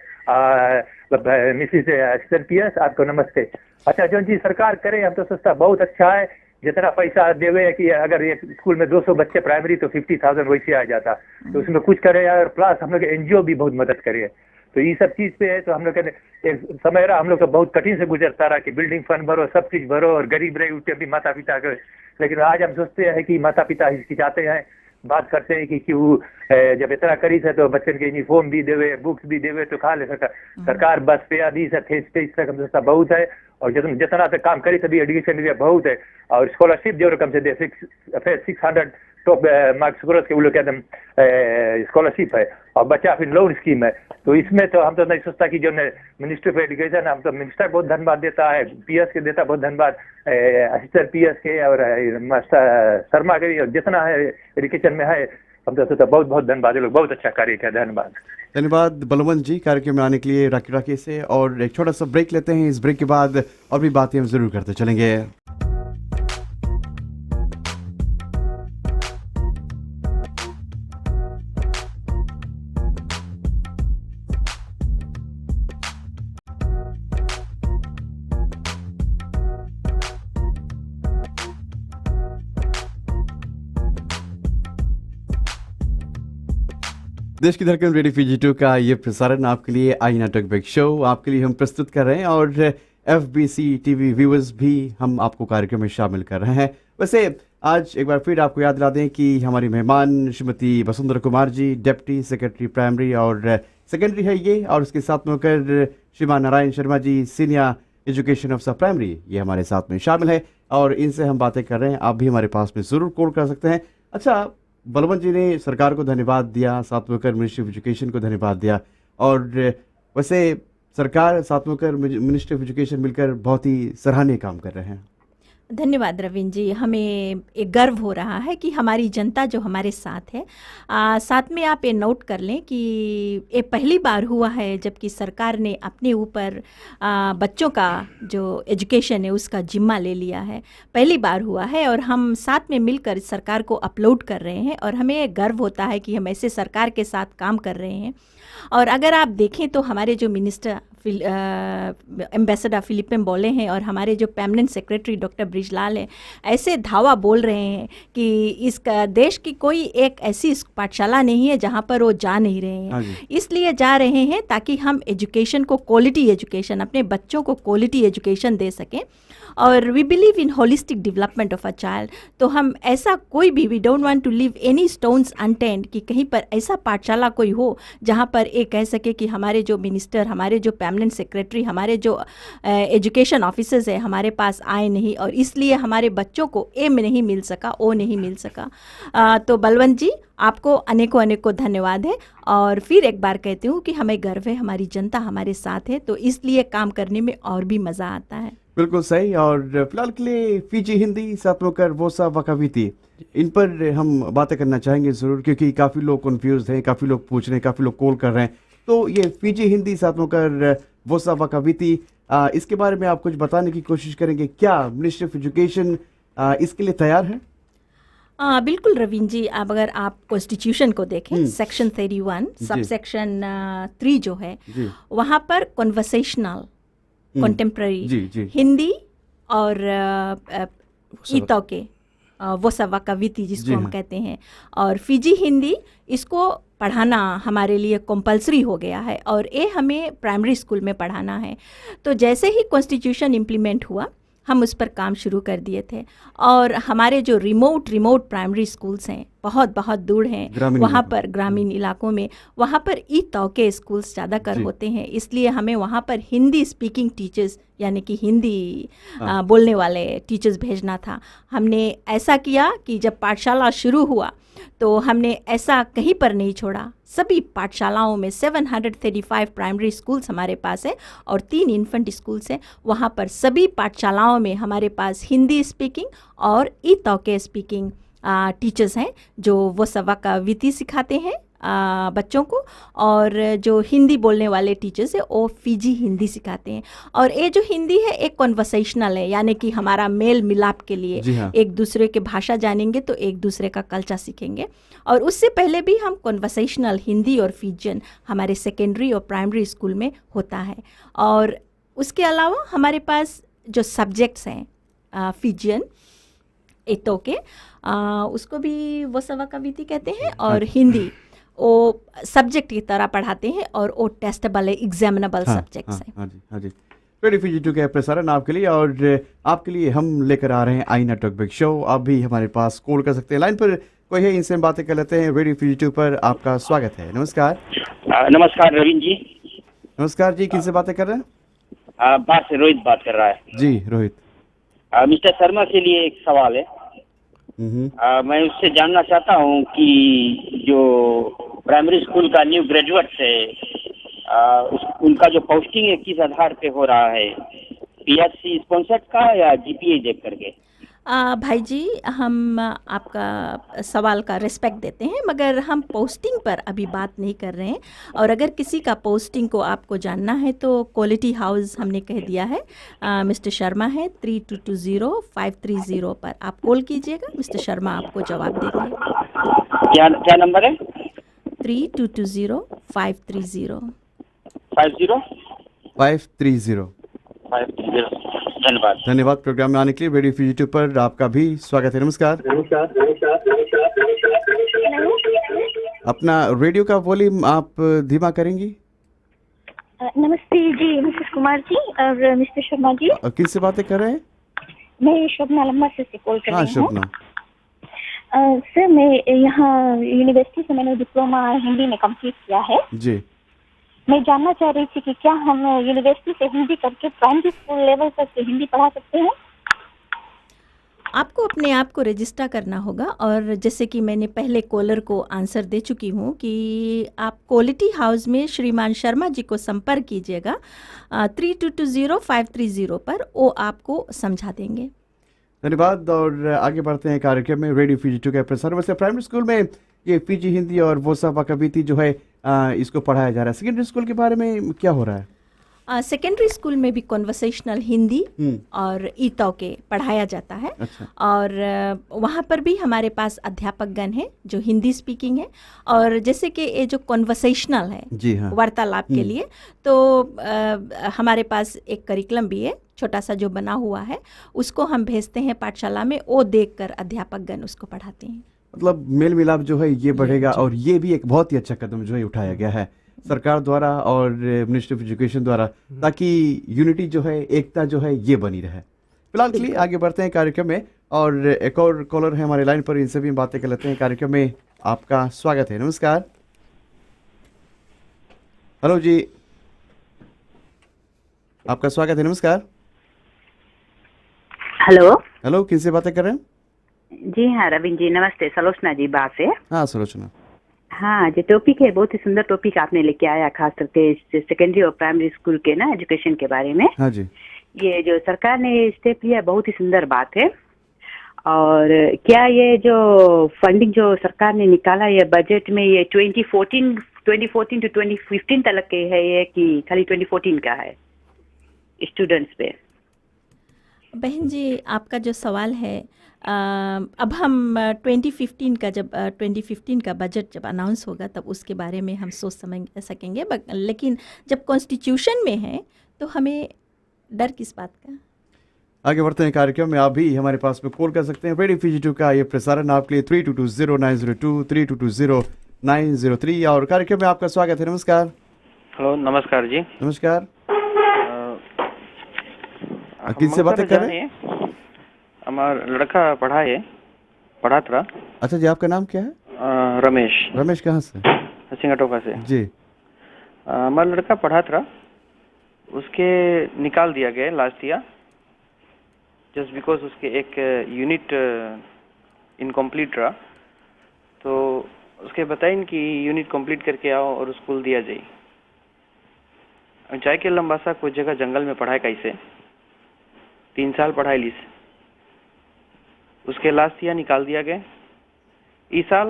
मिसिस असिस्टेंट पीएस, आपको नमस्ते। अच्छा, जो जी सरकार करे हम तो सोचता बहुत अच्छा है, जितना पैसा देवे कि अगर एक स्कूल में 200 बच्चे प्राइमरी तो 50,000 वैसे आ जाता, तो उसमें कुछ करे। और प्लस हम लोग एनजीओ भी बहुत मदद करे, तो ये सब चीज पे है। तो हम लोग एक समय रहा, हम लोग का बहुत कठिन से गुजरता रहा कि बिल्डिंग फंड भरो, सब चीज भरो, और गरीब रहे उठे भी माता पिता के। लेकिन आज हम सोचते हैं कि माता पिता हिचकिचाते हैं, बात करते हैं कि क्यों जब इतना करी है तो बच्चन के यूनिफॉर्म भी देवे, बुक्स भी देवे, तो खा ले सरकार बस पे आदि से फेज तक हम सोचता बहुत है। और जितना तक काम करी तभी एजुकेशन एरिया बहुत है। और स्कॉलरशिप जो रकम से दे 600 टॉप मार्क्स के वो लोग एकदम स्कॉलरशिप है, और बच्चा फिर लोन स्कीम है। तो इसमें तो हम तो नहीं सोचता कि जो मिनिस्टर ऑफ एजुकेशन, हम तो मिनिस्टर बहुत धन्यवाद देता है, पीएस के देता बहुत धन्यवाद, असिस्टेंट पीएस के और मास्टर शर्मा के, और जितना है एजुकेशन में है, हम तो सोचता बहुत बहुत धन्यवाद। लोग बहुत अच्छा कार्य किया, धन्यवाद। धन्यवाद बलवंत जी, कार्यक्रम में आने के लिए राखी से। और एक छोटा सा ब्रेक लेते हैं, इस ब्रेक के बाद और भी बातें हम जरूर करते चलेंगे। देश की धड़कन रेडियो फीजी 2 का ये प्रसारण आपके लिए आई नाटक बिग शो आपके लिए हम प्रस्तुत कर रहे हैं, और एफबीसी टीवी व्यूअर्स भी हम आपको कार्यक्रम में शामिल कर रहे हैं। वैसे आज एक बार फिर आपको याद दिला दें कि हमारी मेहमान Shrimati Vasundhara Kumar ji, deputy secretary primary और सेकेंडरी है ये, और उसके साथ में होकर श्रीमान नारायण शर्मा जी, सीनियर एजुकेशन अफसर प्राइमरी, ये हमारे साथ में शामिल है, और इनसे हम बातें कर रहे हैं। आप भी हमारे पास में ज़रूर कॉल कर सकते हैं। अच्छा, बलवंत जी ने सरकार को धन्यवाद दिया, साथ में होकर मिनिस्ट्री ऑफ एजुकेशन को धन्यवाद दिया, और वैसे सरकार साथ में होकर मिनिस्ट्री ऑफ एजुकेशन मिलकर बहुत ही सराहनीय काम कर रहे हैं। धन्यवाद रवीन जी, हमें एक गर्व हो रहा है कि हमारी जनता जो हमारे साथ है। साथ में आप ये नोट कर लें कि ये पहली बार हुआ है जबकि सरकार ने अपने ऊपर बच्चों का जो एजुकेशन है उसका जिम्मा ले लिया है, पहली बार हुआ है। और हम साथ में मिलकर सरकार को अपलोड कर रहे हैं, और हमें गर्व होता है कि हम ऐसे सरकार के साथ काम कर रहे हैं। और अगर आप देखें तो हमारे जो मिनिस्टर एम्बेसडर फिलिपिन बोले हैं, और हमारे जो परमानेंट सेक्रेटरी डॉक्टर ब्रिजलाल हैं, ऐसे धावा बोल रहे हैं कि इस देश की कोई एक ऐसी पाठशाला नहीं है जहां पर वो जा नहीं रहे हैं। इसलिए जा रहे हैं ताकि हम एजुकेशन को, क्वालिटी एजुकेशन, अपने बच्चों को क्वालिटी एजुकेशन दे सकें। और we believe in holistic development of a child. तो हम ऐसा कोई भी, we don't want to leave any stones unturned, कि कहीं पर ऐसा पाठशाला कोई हो जहां पर ये कह सके कि हमारे जो मिनिस्टर, हमारे जो परमानेंट सेक्रेटरी, हमारे जो एजुकेशन ऑफिसर्स है हमारे पास आए नहीं, और इसलिए हमारे बच्चों को ए में नहीं मिल सका, ओ नहीं मिल सका। तो बलवंत जी, आपको अनेकों अनेकों धन्यवाद है। और फिर एक बार कहती हूँ कि हमें गर्व है, हमारी जनता हमारे साथ है, तो इसलिए काम करने में और भी मज़ा आता है। बिल्कुल सही। और फिलहाल के लिए फीजी हिंदी, साथ में होकर वोसा वकाविती, इन पर हम बातें करना चाहेंगे ज़रूर, क्योंकि काफ़ी लोग कंफ्यूज हैं, काफ़ी लोग पूछ रहे हैं, काफ़ी लोग कॉल कर रहे हैं। तो ये फीजी हिंदी, साथ में होकर वोसा वकाविती, इसके बारे में आप कुछ बताने की कोशिश करेंगे? क्या मिनिस्ट्री ऑफ एजुकेशन इसके लिए तैयार है? बिल्कुल रवीन जी, अब अगर आप कॉन्स्टिट्यूशन को देखें, सेक्शन 31 सब सेक्शन 3 जो है, वहाँ पर कन्वर्सेशनल, कंटेम्प्रेरी हिंदी और ईतो के वो सवाकविती जिसको हम कहते हैं, और फिजी हिंदी, इसको पढ़ाना हमारे लिए कंपलसरी हो गया है, और ये हमें प्राइमरी स्कूल में पढ़ाना है। तो जैसे ही कॉन्स्टिट्यूशन इम्प्लीमेंट हुआ, हम उस पर काम शुरू कर दिए थे। और हमारे जो रिमोट प्राइमरी स्कूल्स हैं बहुत बहुत दूर हैं, ग्रामीण वहाँ इलाकों। पर ग्रामीण इलाकों में वहाँ पर ई तौके स्कूल्स ज़्यादातर जी। होते हैं, इसलिए हमें वहाँ पर हिंदी स्पीकिंग टीचर्स यानी कि हिंदी हाँ। बोलने वाले टीचर्स भेजना था। हमने ऐसा किया कि जब पाठशाला शुरू हुआ तो हमने ऐसा कहीं पर नहीं छोड़ा, सभी पाठशालाओं में 735 प्राइमरी स्कूल्स हमारे पास है और 3 इन्फेंट स्कूल्स हैं, वहाँ पर सभी पाठशालाओं में हमारे पास हिंदी स्पीकिंग और ई तौके स्पीकिंग टीचर्स हैं जो वो सवा विधि सिखाते हैं बच्चों को, और जो हिंदी बोलने वाले टीचर्स है वो फीजी हिंदी सिखाते हैं। और ये जो हिंदी है एक कॉन्वर्सेशनल है, यानी कि हमारा मेल मिलाप के लिए, जी हाँ। एक दूसरे के भाषा जानेंगे तो एक दूसरे का कल्चर सीखेंगे। और उससे पहले भी हम कॉन्वर्सेशनल हिंदी और फीजियन हमारे सेकेंडरी और प्राइमरी स्कूल में होता है। और उसके अलावा हमारे पास जो सब्जेक्ट्स हैं फीजियन एतो के उसको भी वो सवा कविति कहते हैं, और हिंदी वो सब्जेक्ट की तरह पढ़ाते हैं और वो टेस्टेबल है, एग्जामिनेबल सब्जेक्ट्स हैं। हाँ जी, हाँ जी। रेडियो फीजी का प्रसारण आपके लिए, और आपके लिए हम लेकर आ रहे हैं आईना टॉक बिग शो। आप भी हमारे पास कॉल कर सकते हैं, लाइन पर कोई है, इनसे हम बातें कर लेते हैं। रेडियो फीजी पर आपका स्वागत है। नमस्कार। नमस्कार रवीन जी। नमस्कार जी, किनसे बातें कर रहे हैं? बाहर से रोहित बात कर रहा है। जी रोहित। मिस्टर शर्मा के लिए एक सवाल है। मैं उससे जानना चाहता हूँ कि जो प्राइमरी स्कूल का न्यू ग्रेजुएट्स है उनका जो पोस्टिंग है किस आधार पे हो रहा है, पीएससी स्पॉन्सर्ड का या जीपीए देख करके? भाई जी, हम आपका सवाल का रिस्पेक्ट देते हैं, मगर हम पोस्टिंग पर अभी बात नहीं कर रहे हैं। और अगर किसी का पोस्टिंग को आपको जानना है तो क्वालिटी हाउस हमने कह दिया है, मिस्टर शर्मा है 3220-530 पर आप कॉल कीजिएगा, मिस्टर शर्मा आपको जवाब देंगे। क्या नंबर है? 3220-530 530। धन्यवाद। धन्यवाद प्रोग्राम में आने के लिए। रेडियो फीजी पर आपका भी स्वागत है। नमस्कार। अपना रेडियो का वॉल्यूम आप धीमा करेंगी? नमस्ते जी, मिसेस कुमार जी और मिस्टर शर्मा जी। और किससे बातें कर रहे हैं? मैं शोभना लम्बा से कॉल कर रही हूँ। शोभना। सर, मैं यहाँ यूनिवर्सिटी से मैंने डिप्लोमा हिंदी में कंप्लीट किया है जी। मैं जानना चाह रही थी कि क्या हम यूनिवर्सिटी से हिंदी करके प्राइमरी स्कूल लेवल तक हिंदी पढ़ा सकते हैं? आपको अपने आप को रजिस्टर करना होगा, और जैसे कि मैंने पहले कॉलर को आंसर दे चुकी हूँ कि आप क्वालिटी हाउस में श्रीमान शर्मा जी को संपर्क कीजिएगा 3220-530 पर, वो आपको समझा देंगे। धन्यवाद। और आगे बढ़ते हैं कार्यक्रम में। रेडियो फीजी का प्रसारण। वैसे प्राइमरी स्कूल में ये फीजी हिंदी और वो सवा कविति जो है इसको पढ़ाया जा रहा है। सेकेंडरी स्कूल के बारे में क्या हो रहा है? सेकेंडरी स्कूल में भी कॉन्वर्सेशनल हिंदी और ई तौके पढ़ाया जाता है। अच्छा। और वहाँ पर भी हमारे पास अध्यापकगण हैं जो हिंदी स्पीकिंग है, और जैसे कि ये जो कॉन्वर्सेशनल है, जी हाँ, वार्तालाप के लिए, तो हमारे पास एक करिकुलम भी है छोटा सा जो बना हुआ है, उसको हम भेजते हैं पाठशाला में, वो देखकर अध्यापकगण उसको पढ़ाते हैं। मतलब मेल मिलाप जो है ये बढ़ेगा, और ये भी एक बहुत ही अच्छा कदम जो है उठाया गया है सरकार द्वारा और मिनिस्ट्री ऑफ एजुकेशन द्वारा, ताकि यूनिटी जो है, एकता जो है ये बनी रहे। फिलहाल के लिए आगे बढ़ते हैं कार्यक्रम में, और एक और कॉलर है हमारे लाइन पर, इनसे भी बातें कर लेते हैं। कार्यक्रम में आपका स्वागत है। नमस्कार। हेलो जी, आपका स्वागत है। नमस्कार। हेलो। हेलो, किनसे बातें कर रहे हैं? जी हाँ रवीन जी, नमस्ते। सलोचना जी बात है। हाँ सलोचना। हाँ, जो टॉपिक है बहुत ही सुंदर टॉपिक आपने लेके आया, खास करके सेकेंडरी और प्राइमरी स्कूल के ना एजुकेशन के बारे में। हाँ जी। ये जो सरकार ने स्टेप लिया बहुत ही सुंदर बात है। और क्या ये जो फंडिंग जो सरकार ने निकाला ये बजट में, ये 2014 to 2015 तक के है ये कि खाली 2014 का है स्टूडेंट्स पे? बहन जी, आपका जो सवाल है, अब हम 2015 का जब 2015 का बजट जब अनाउंस होगा तब उसके बारे में हम सोच समझ सकेंगे, लेकिन जब कॉन्स्टिट्यूशन में है तो हमें डर किस बात का? आगे बढ़ते हैं कार्यक्रम में। आप भी हमारे पास में कॉल कर सकते हैं। रेडियो फीजी का ये प्रसारण आपके लिए 3220-902 3220-903, और कार्यक्रम में आपका स्वागत है। नमस्कार। हेलो, नमस्कार जी। नमस्कार। किससे बातें कर रहे हैं? हमारा लड़का पढ़ा है पढ़ात्रा। अच्छा जी, आपका नाम क्या है? रमेश। रमेश कहाँ से? सिंगाटोका से जी। हमारा लड़का पढ़ात्रा, उसके निकाल दिया गया लास्ट ईयर जस्ट बिकॉज उसके एक यूनिट इनकम्प्लीट रहा, तो उसके बताइन कि यूनिट कंप्लीट करके आओ और स्कूल दिया जाए। जाए के लंबासा कोई जगह जंगल में पढ़ाए कैसे 3 साल पढ़ाई लीस, उसके लास्ट ईयर निकाल दिया गया। इस साल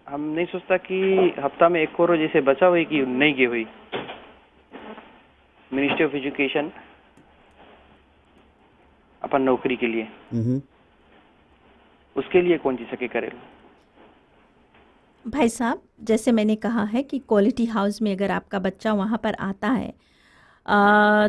हम नहीं सोचता कि हफ्ता में 1 करोड़ जैसे बचा हुई कि नहीं गई हुई। मिनिस्ट्री ऑफ एजुकेशन अपन नौकरी के लिए, उसके लिए कौन चीज सके करे। भाई साहब, जैसे मैंने कहा है कि क्वालिटी हाउस में अगर आपका बच्चा वहाँ पर आता है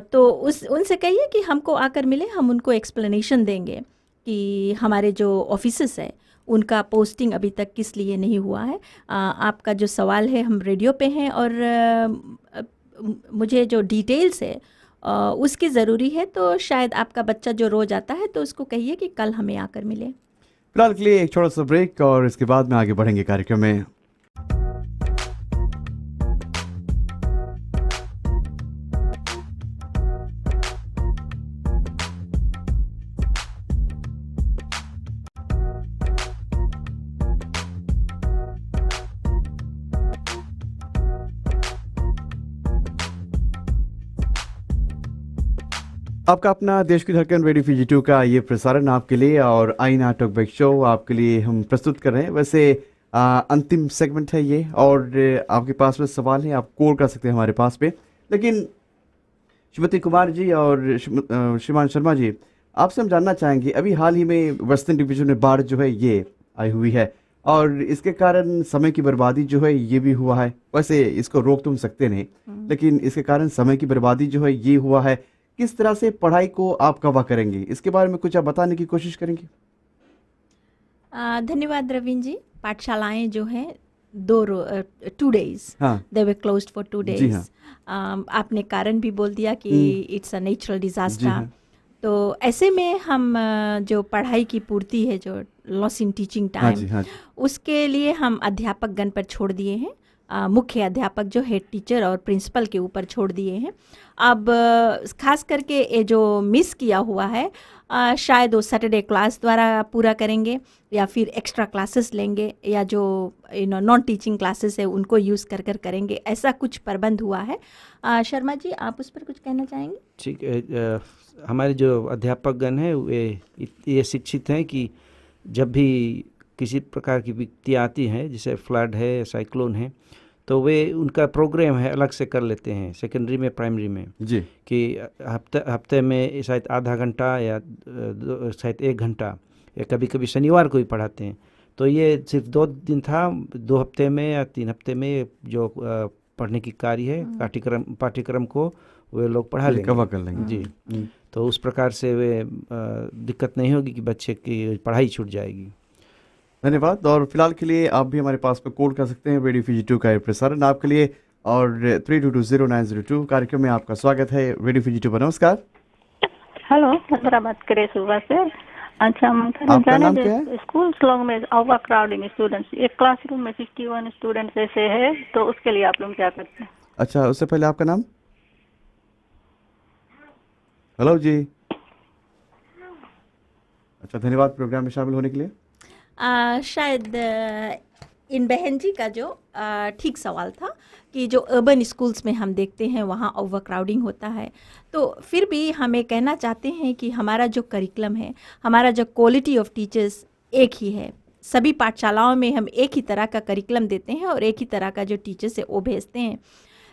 तो उनसे कहिए कि हमको आकर मिले, हम उनको एक्सप्लेनेशन देंगे कि हमारे जो ऑफिसर्स है उनका पोस्टिंग अभी तक किस लिए नहीं हुआ है। आपका जो सवाल है, हम रेडियो पे हैं और मुझे जो डिटेल्स है उसकी ज़रूरी है, तो शायद आपका बच्चा जो रोज़ आता है तो उसको कहिए कि कल हमें आकर मिले। फिलहाल के लिए एक छोटा सा ब्रेक और इसके बाद में आगे बढ़ेंगे कार्यक्रम में। आपका अपना देश की धड़कन रेडियो फीजी2 का ये प्रसारण आपके लिए और आई नाटक बैक शो आपके लिए हम प्रस्तुत कर रहे हैं। वैसे अंतिम सेगमेंट है ये, और आपके पास में सवाल है, आप कॉल कर सकते हैं हमारे पास पे। लेकिन श्रीमती कुमार जी और श्रीमान शर्मा जी, आपसे हम जानना चाहेंगे, अभी हाल ही में वेस्टर्न डिवीजन में बाढ़ जो है ये आई हुई है और इसके कारण समय की बर्बादी जो है ये भी हुआ है। वैसे इसको रोक तुम सकते नहीं, लेकिन इसके कारण समय की बर्बादी जो है ये हुआ है। किस तरह से पढ़ाई को आप कवर करेंगे, इसके बारे में कुछ आप बताने की कोशिश करेंगे? धन्यवाद रवीन जी। पाठशालाएं जो हैं 2 days they way closed for 2 days। आपने कारण भी बोल दिया कि इट्स अ नेचुरल डिजास्टर। तो ऐसे में हम जो पढ़ाई की पूर्ति है, जो लॉस इन टीचिंग टाइम, उसके लिए हम अध्यापक गण पर छोड़ दिए हैं। मुख्य अध्यापक जो हेड टीचर और प्रिंसिपल के ऊपर छोड़ दिए हैं। अब खास करके ये जो मिस किया हुआ है शायद वो सैटरडे क्लास द्वारा पूरा करेंगे या फिर एक्स्ट्रा क्लासेस लेंगे, या जो नॉन टीचिंग क्लासेस है उनको यूज़ कर करेंगे। ऐसा कुछ प्रबंध हुआ है। शर्मा जी, आप उस पर कुछ कहना चाहेंगे? ठीक है। हमारे जो अध्यापकगण हैं ये शिक्षित हैं कि जब भी किसी प्रकार की विपत्तियाँ आती हैं, जैसे फ्लड है, साइक्लोन है, तो वे उनका प्रोग्राम है अलग से कर लेते हैं सेकेंडरी में, प्राइमरी में जी, कि हफ्ते में शायद आधा घंटा या शायद 1 घंटा, या कभी कभी शनिवार को भी पढ़ाते हैं। तो ये सिर्फ 2 दिन था, 2 हफ्ते में या 3 हफ्ते में जो पढ़ने की कार्य है पाठ्यक्रम को वे लोग पढ़ा लेंगे, कवर कर लेंगे जी। तो उस प्रकार से वे दिक्कत नहीं होगी कि बच्चे की पढ़ाई छूट जाएगी। धन्यवाद। और फिलहाल के लिए आप भी हमारे पास पे कॉल कर सकते हैं। रेडियो फीजी2 का प्रसारण आपके लिए और 32200902 कार्यक्रम में आपका स्वागत है। रेडियो फीजी2 पर नमस्कार। हेलो, मैं बात कर रही सुबह से। अच्छा, आपका नाम क्या है? स्कूल लोग में ओवर क्राउडिंग स्टूडेंट्स, एक क्लासरूम में 61 स्टूडेंट्स ऐसे है, तो उसके लिए आप लोग क्या करते हैं? अच्छा, उससे पहले आपका नाम? हेलो जी। अच्छा, धन्यवाद प्रोग्राम में शामिल होने के लिए। शायद इन बहन जी का जो ठीक सवाल था कि जो अर्बन स्कूल्स में हम देखते हैं वहाँ ओवर क्राउडिंग होता है, तो फिर भी हमें कहना चाहते हैं कि हमारा जो करिकुलम है, हमारा जो क्वालिटी ऑफ टीचर्स एक ही है। सभी पाठशालाओं में हम एक ही तरह का करिकुलम देते हैं और एक ही तरह का जो टीचर्स है वो भेजते हैं।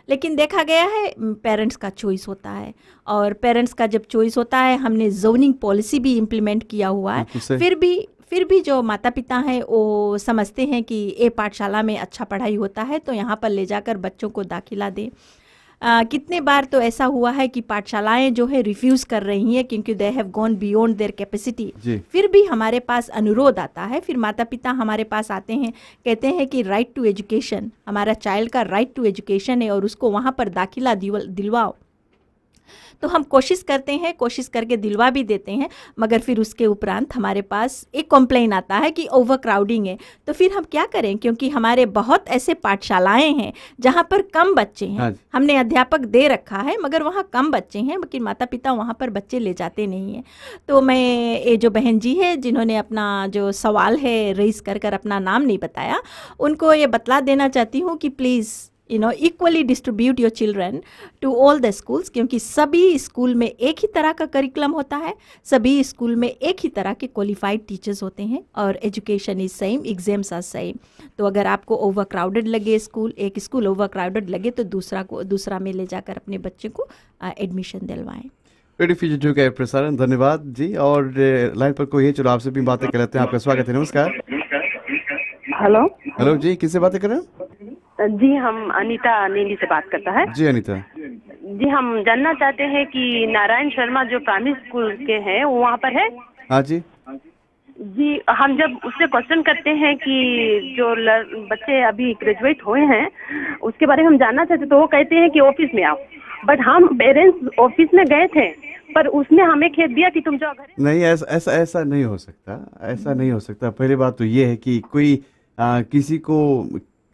लेकिन देखा गया है पेरेंट्स का चॉइस होता है, और पेरेंट्स का जब चॉइस होता है, हमने जोनिंग पॉलिसी भी इम्प्लीमेंट किया हुआ है। फिर भी जो माता पिता हैं वो समझते हैं कि ये पाठशाला में अच्छा पढ़ाई होता है तो यहाँ पर ले जाकर बच्चों को दाखिला दें। कितने बार तो ऐसा हुआ है कि पाठशालाएं जो है रिफ्यूज़ कर रही हैं क्योंकि they have gone beyond their capacity. फिर भी हमारे पास अनुरोध आता है, फिर माता पिता हमारे पास आते हैं, कहते हैं कि राइट टू एजुकेशन, हमारा चाइल्ड का राइट टू एजुकेशन है और उसको वहाँ पर दाखिला दिलवाओ। तो हम कोशिश करते हैं, कोशिश करके दिलवा भी देते हैं, मगर फिर उसके उपरांत हमारे पास एक कंप्लेन आता है कि ओवर क्राउडिंग है। तो फिर हम क्या करें, क्योंकि हमारे बहुत ऐसे पाठशालाएं हैं जहाँ पर कम बच्चे हैं, हमने अध्यापक दे रखा है मगर वहाँ कम बच्चे हैं, लेकिन माता पिता वहाँ पर बच्चे ले जाते नहीं हैं। तो मैं ये जो बहन जी है जिन्होंने अपना जो सवाल है रेज कर अपना नाम नहीं बताया, उनको ये बतला देना चाहती हूँ कि please equally distribute your children to all the schools, क्योंकि सभी स्कूल में एक ही तरह का करिकुलम होता है, सभी स्कूल में एक ही तरह के क्वालिफाइड टीचर्स होते हैं और education is same, exams are same. तो अगर आपको ओवर क्राउडेड लगे एक स्कूल ओवर क्राउडेड लगे तो दूसरा में ले जाकर अपने बच्चे को एडमिशन दिलवाएं। रेडियो फीजी का प्रसारण, धन्यवाद जी। और लाइन पर कोई है, चलो आपसे भी बातें कर लेते हैं। आपका स्वागत है, नमस्कार। हेलो जी, किससे बातें कर रहे हैं? जी, हम अनीता नीली से बात करता है। जी अनीता जी, हम जानना चाहते हैं कि नारायण शर्मा जो प्राइमरी स्कूल के हैं वो वहाँ पर है? हाँ जी जी, हम जब उससे क्वेश्चन करते हैं कि जो बच्चे अभी ग्रेजुएट हुए हैं उसके बारे में हम जानना चाहते तो वो कहते हैं कि ऑफिस में आओ, बट हम पेरेंट्स ऑफिस में गए थे पर उसने हमें खेद दिया कि तुम जाओ घर। नहीं, ऐसा नहीं हो सकता, ऐसा नहीं हो सकता। पहली बात तो ये है कि कोई किसी को,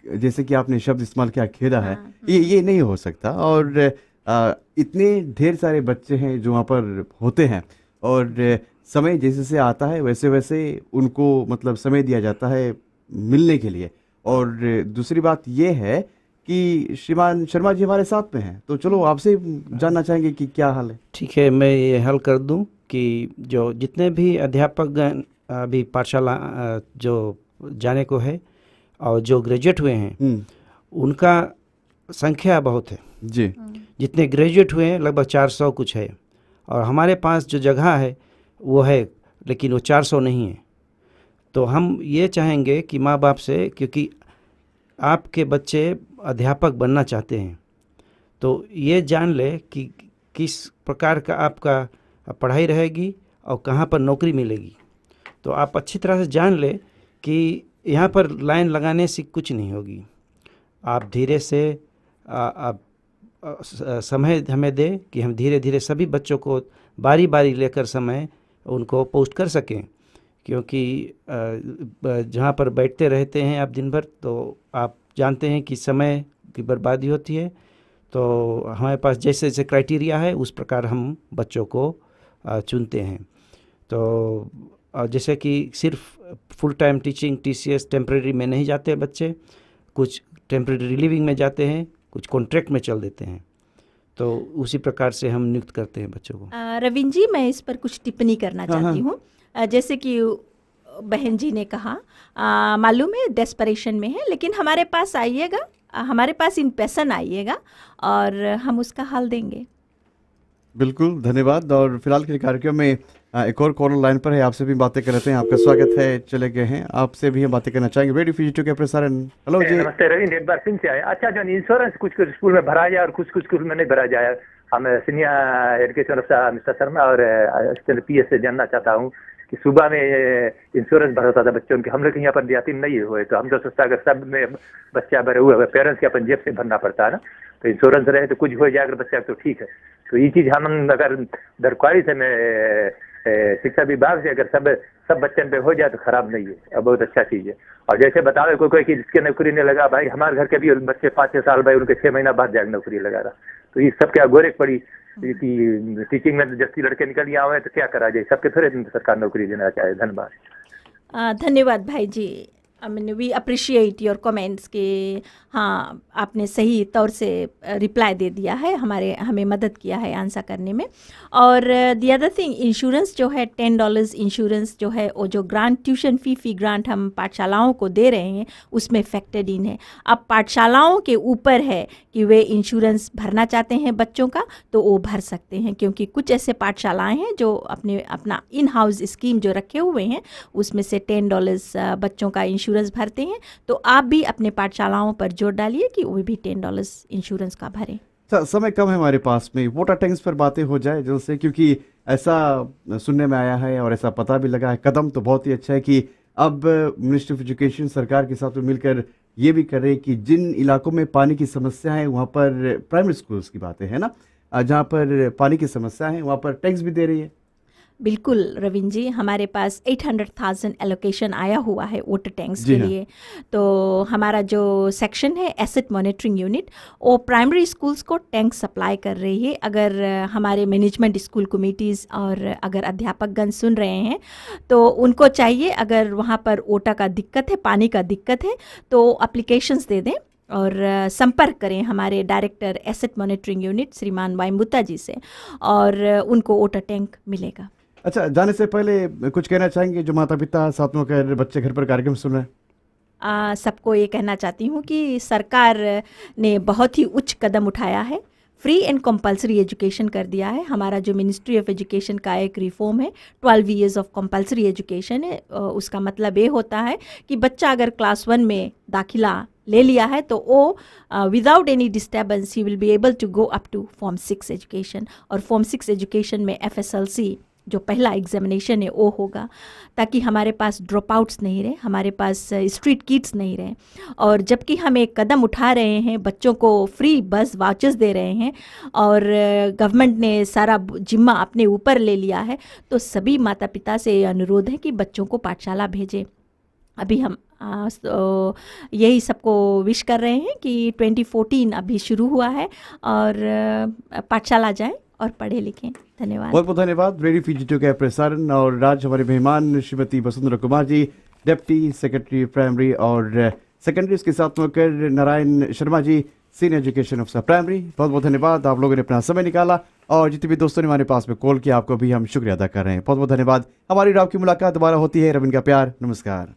जैसे कि आपने शब्द इस्तेमाल किया, खेदा है, ये नहीं हो सकता। और इतने ढेर सारे बच्चे हैं जो वहाँ पर होते हैं और समय जैसे से आता है वैसे वैसे उनको मतलब समय दिया जाता है मिलने के लिए। और दूसरी बात ये है कि श्रीमान शर्मा जी हमारे साथ में हैं, तो चलो आपसे जानना चाहेंगे कि क्या हाल है। ठीक है, मैं ये हल कर दूं कि जो जितने भी अध्यापक अभी पाठशाला जो जाने को है और जो ग्रेजुएट हुए हैं उनका संख्या बहुत है जी। जितने ग्रेजुएट हुए हैं लगभग 400 कुछ है, और हमारे पास जो जगह है वो है लेकिन वो 400 नहीं है। तो हम ये चाहेंगे कि माँ बाप से, क्योंकि आपके बच्चे अध्यापक बनना चाहते हैं, तो ये जान ले कि किस प्रकार का आपका पढ़ाई रहेगी और कहाँ पर नौकरी मिलेगी। तो आप अच्छी तरह से जान ले कि यहाँ पर लाइन लगाने से कुछ नहीं होगी। आप धीरे से आप समय हमें दे कि हम धीरे धीरे सभी बच्चों को बारी बारी लेकर समय उनको पोस्ट कर सकें, क्योंकि जहाँ पर बैठते रहते हैं आप दिन भर तो आप जानते हैं कि समय की बर्बादी होती है। तो हमारे पास जैसे जैसे क्राइटेरिया है उस प्रकार हम बच्चों को चुनते हैं। तो जैसे कि सिर्फ full time teaching TCS temporary में नहीं जाते बच्चे, कुछ टेम्परेरी रिलीविंग में जाते हैं, कुछ कॉन्ट्रैक्ट में चल देते हैं। तो उसी प्रकार से हम नियुक्त करते हैं बच्चों को। रविंद्र जी, मैं इस पर कुछ टिप्पणी करना चाहती हूँ। जैसे कि बहन जी ने कहा, मालूम है डेस्परेशन में है, लेकिन हमारे पास आइएगा, हमारे पास इन पैसन आइएगा और हम उसका हल देंगे। बिल्कुल, धन्यवाद। और फिलहाल के कार्यक्रम में एक और कॉलर लाइन पर है, आपसे भी बातें कर लेते हैं। आपका स्वागत है, चले गए हैं, आपसे भी हम बातें करना चाहेंगे। रेडियो फीजी के प्रसारण। हेलो जी, नमस्ते रविंद्र, एक बार फिर से आए। अच्छा, जो इंश्योरेंस कुछ स्कूल में भरा जाए और कुछ स्कूल में नहीं भरा जाए, हम सीनियर एजुकेशन अफसर मिस्टर शर्मा और असिस्टेंट PS से जानना चाहता हूँ कि सुबह में इंश्योरेंस भरा होता था बच्चों के, हम लोग यहाँ पर ज्ञाति नहीं हुए, तो हम तो सोचता अगर सब में बच्चा भरे हुए पेरेंट्स के अपन जेब से भरना पड़ता है ना, तो इंश्योरेंस रहे तो कुछ हो जाए अगर बच्चा तो ठीक है। तो ये चीज हम अगर दरख्वास्त है मैं शिक्षा विभाग से अगर सब बच्चन पे हो जाए तो खराब नहीं है, और बहुत अच्छा चीज है। और जैसे बताओ कोई कि जिसके नौकरी नहीं लगा, भाई हमारे घर के भी बच्चे 5-6 साल भाई उनके 6 महीना बाद जाकर नौकरी लगा रहा, तो ये सब क्या गोरेक पड़ी कि टीचिंग में जैसे लड़के निकल गया हुए तो क्या करा जाए, सबके थोड़े सरकार नौकरी देना चाहे। धन्यवाद। धन्यवाद भाई जी। I mean we appreciate your comments कि हाँ, आपने सही तौर से रिप्लाई दे दिया है, हमें मदद किया है आंसर करने में। और द अदर थिंग, इंश्योरेंस जो है $10 इंश्योरेंस जो है वो जो ग्रांट ट्यूशन फ़ी ग्रांट हम पाठशालाओं को दे रहे हैं उसमें फैक्टर्ड इन है। अब पाठशालाओं के ऊपर है कि वे इंश्योरेंस भरना चाहते हैं बच्चों का तो वो भर सकते हैं, क्योंकि कुछ ऐसे पाठशालाएँ हैं जो अपना इन हाउस स्कीम जो रखे हुए हैं उसमें से $10 बच्चों का इंश्योरेंस भरते हैं। तो आप भी अपने पाठशालाओं पर जोर डालिए कि वो भी $10 इंश्योरेंस का भरें। समय कम है हमारे पास में, वोटर टैक्स पर बातें हो जाए जल्द से, क्योंकि ऐसा सुनने में आया है और ऐसा पता भी लगा है। कदम तो बहुत ही अच्छा है कि अब मिनिस्ट्री ऑफ एजुकेशन सरकार के साथ मिलकर ये भी कर रहे हैं कि जिन इलाकों में पानी की समस्या है वहाँ पर प्राइमरी स्कूल्स की बातें है ना, जहाँ पर पानी की समस्या है वहाँ पर टैक्स भी दे रही है। बिल्कुल रविंद्र जी, हमारे पास 800,000 एलोकेशन आया हुआ है वाटर टैंक्स के लिए। तो हमारा जो सेक्शन है एसेट मॉनिटरिंग यूनिट, वो प्राइमरी स्कूल्स को टैंक सप्लाई कर रही है। अगर हमारे मैनेजमेंट स्कूल कमेटीज़ और अगर अध्यापकगण सुन रहे हैं तो उनको चाहिए, अगर वहाँ पर ओटा का दिक्कत है, पानी का दिक्कत है, तो अप्लीकेशंस दे दें और संपर्क करें हमारे डायरेक्टर एसेट मॉनिटरिंग यूनिट श्रीमान वाइम्बुता जी से, और उनको वाटर टैंक मिलेगा। अच्छा, जाने से पहले कुछ कहना चाहेंगे जो माता पिता साथ में कर बच्चे घर पर कार्यक्रम सुन रहे हैं? सबको ये कहना चाहती हूँ कि सरकार ने बहुत ही उच्च कदम उठाया है, फ्री एंड कंपलसरी एजुकेशन कर दिया है। हमारा जो मिनिस्ट्री ऑफ एजुकेशन का एक रिफॉर्म है, 12 ईयर्स ऑफ कंपलसरी एजुकेशन है। उसका मतलब ये होता है कि बच्चा अगर क्लास 1 में दाखिला ले लिया है तो वो विदाउट एनी डिस्टर्बेंस ही will be able to go up to form 6 education. और फॉर्म 6 एजुकेशन में FSLC जो पहला एग्जामिनेशन है वो होगा, ताकि हमारे पास ड्रॉप आउट्स नहीं रहे, हमारे पास स्ट्रीट किड्स नहीं रहे। और जबकि हम एक कदम उठा रहे हैं, बच्चों को फ्री बस वाचेस दे रहे हैं और गवर्नमेंट ने सारा जिम्मा अपने ऊपर ले लिया है, तो सभी माता पिता से अनुरोध है कि बच्चों को पाठशाला भेजें। अभी हम तो यही सबको विश कर रहे हैं कि 2014 अभी शुरू हुआ है और पाठशाला जाएं और पढ़े लिखें। धन्यवाद, बहुत बहुत धन्यवाद। रेडियो फीजी का प्रसारण। और आज हमारे मेहमान Shrimati Vasundhara Kumar ji, deputy secretary primary और सेकेंडरी, इसके साथ मिलकर Narayan Sharma ji, senior education officer primary. बहुत बहुत धन्यवाद, आप लोगों ने अपना समय निकाला और जितने भी दोस्तों ने हमारे पास में कॉल किया आपको भी हम शुक्रिया अदा कर रहे हैं। बहुत बहुत धन्यवाद। हमारी और आपकी मुलाकात दोबारा होती है। रविंद्र का प्यार, नमस्कार।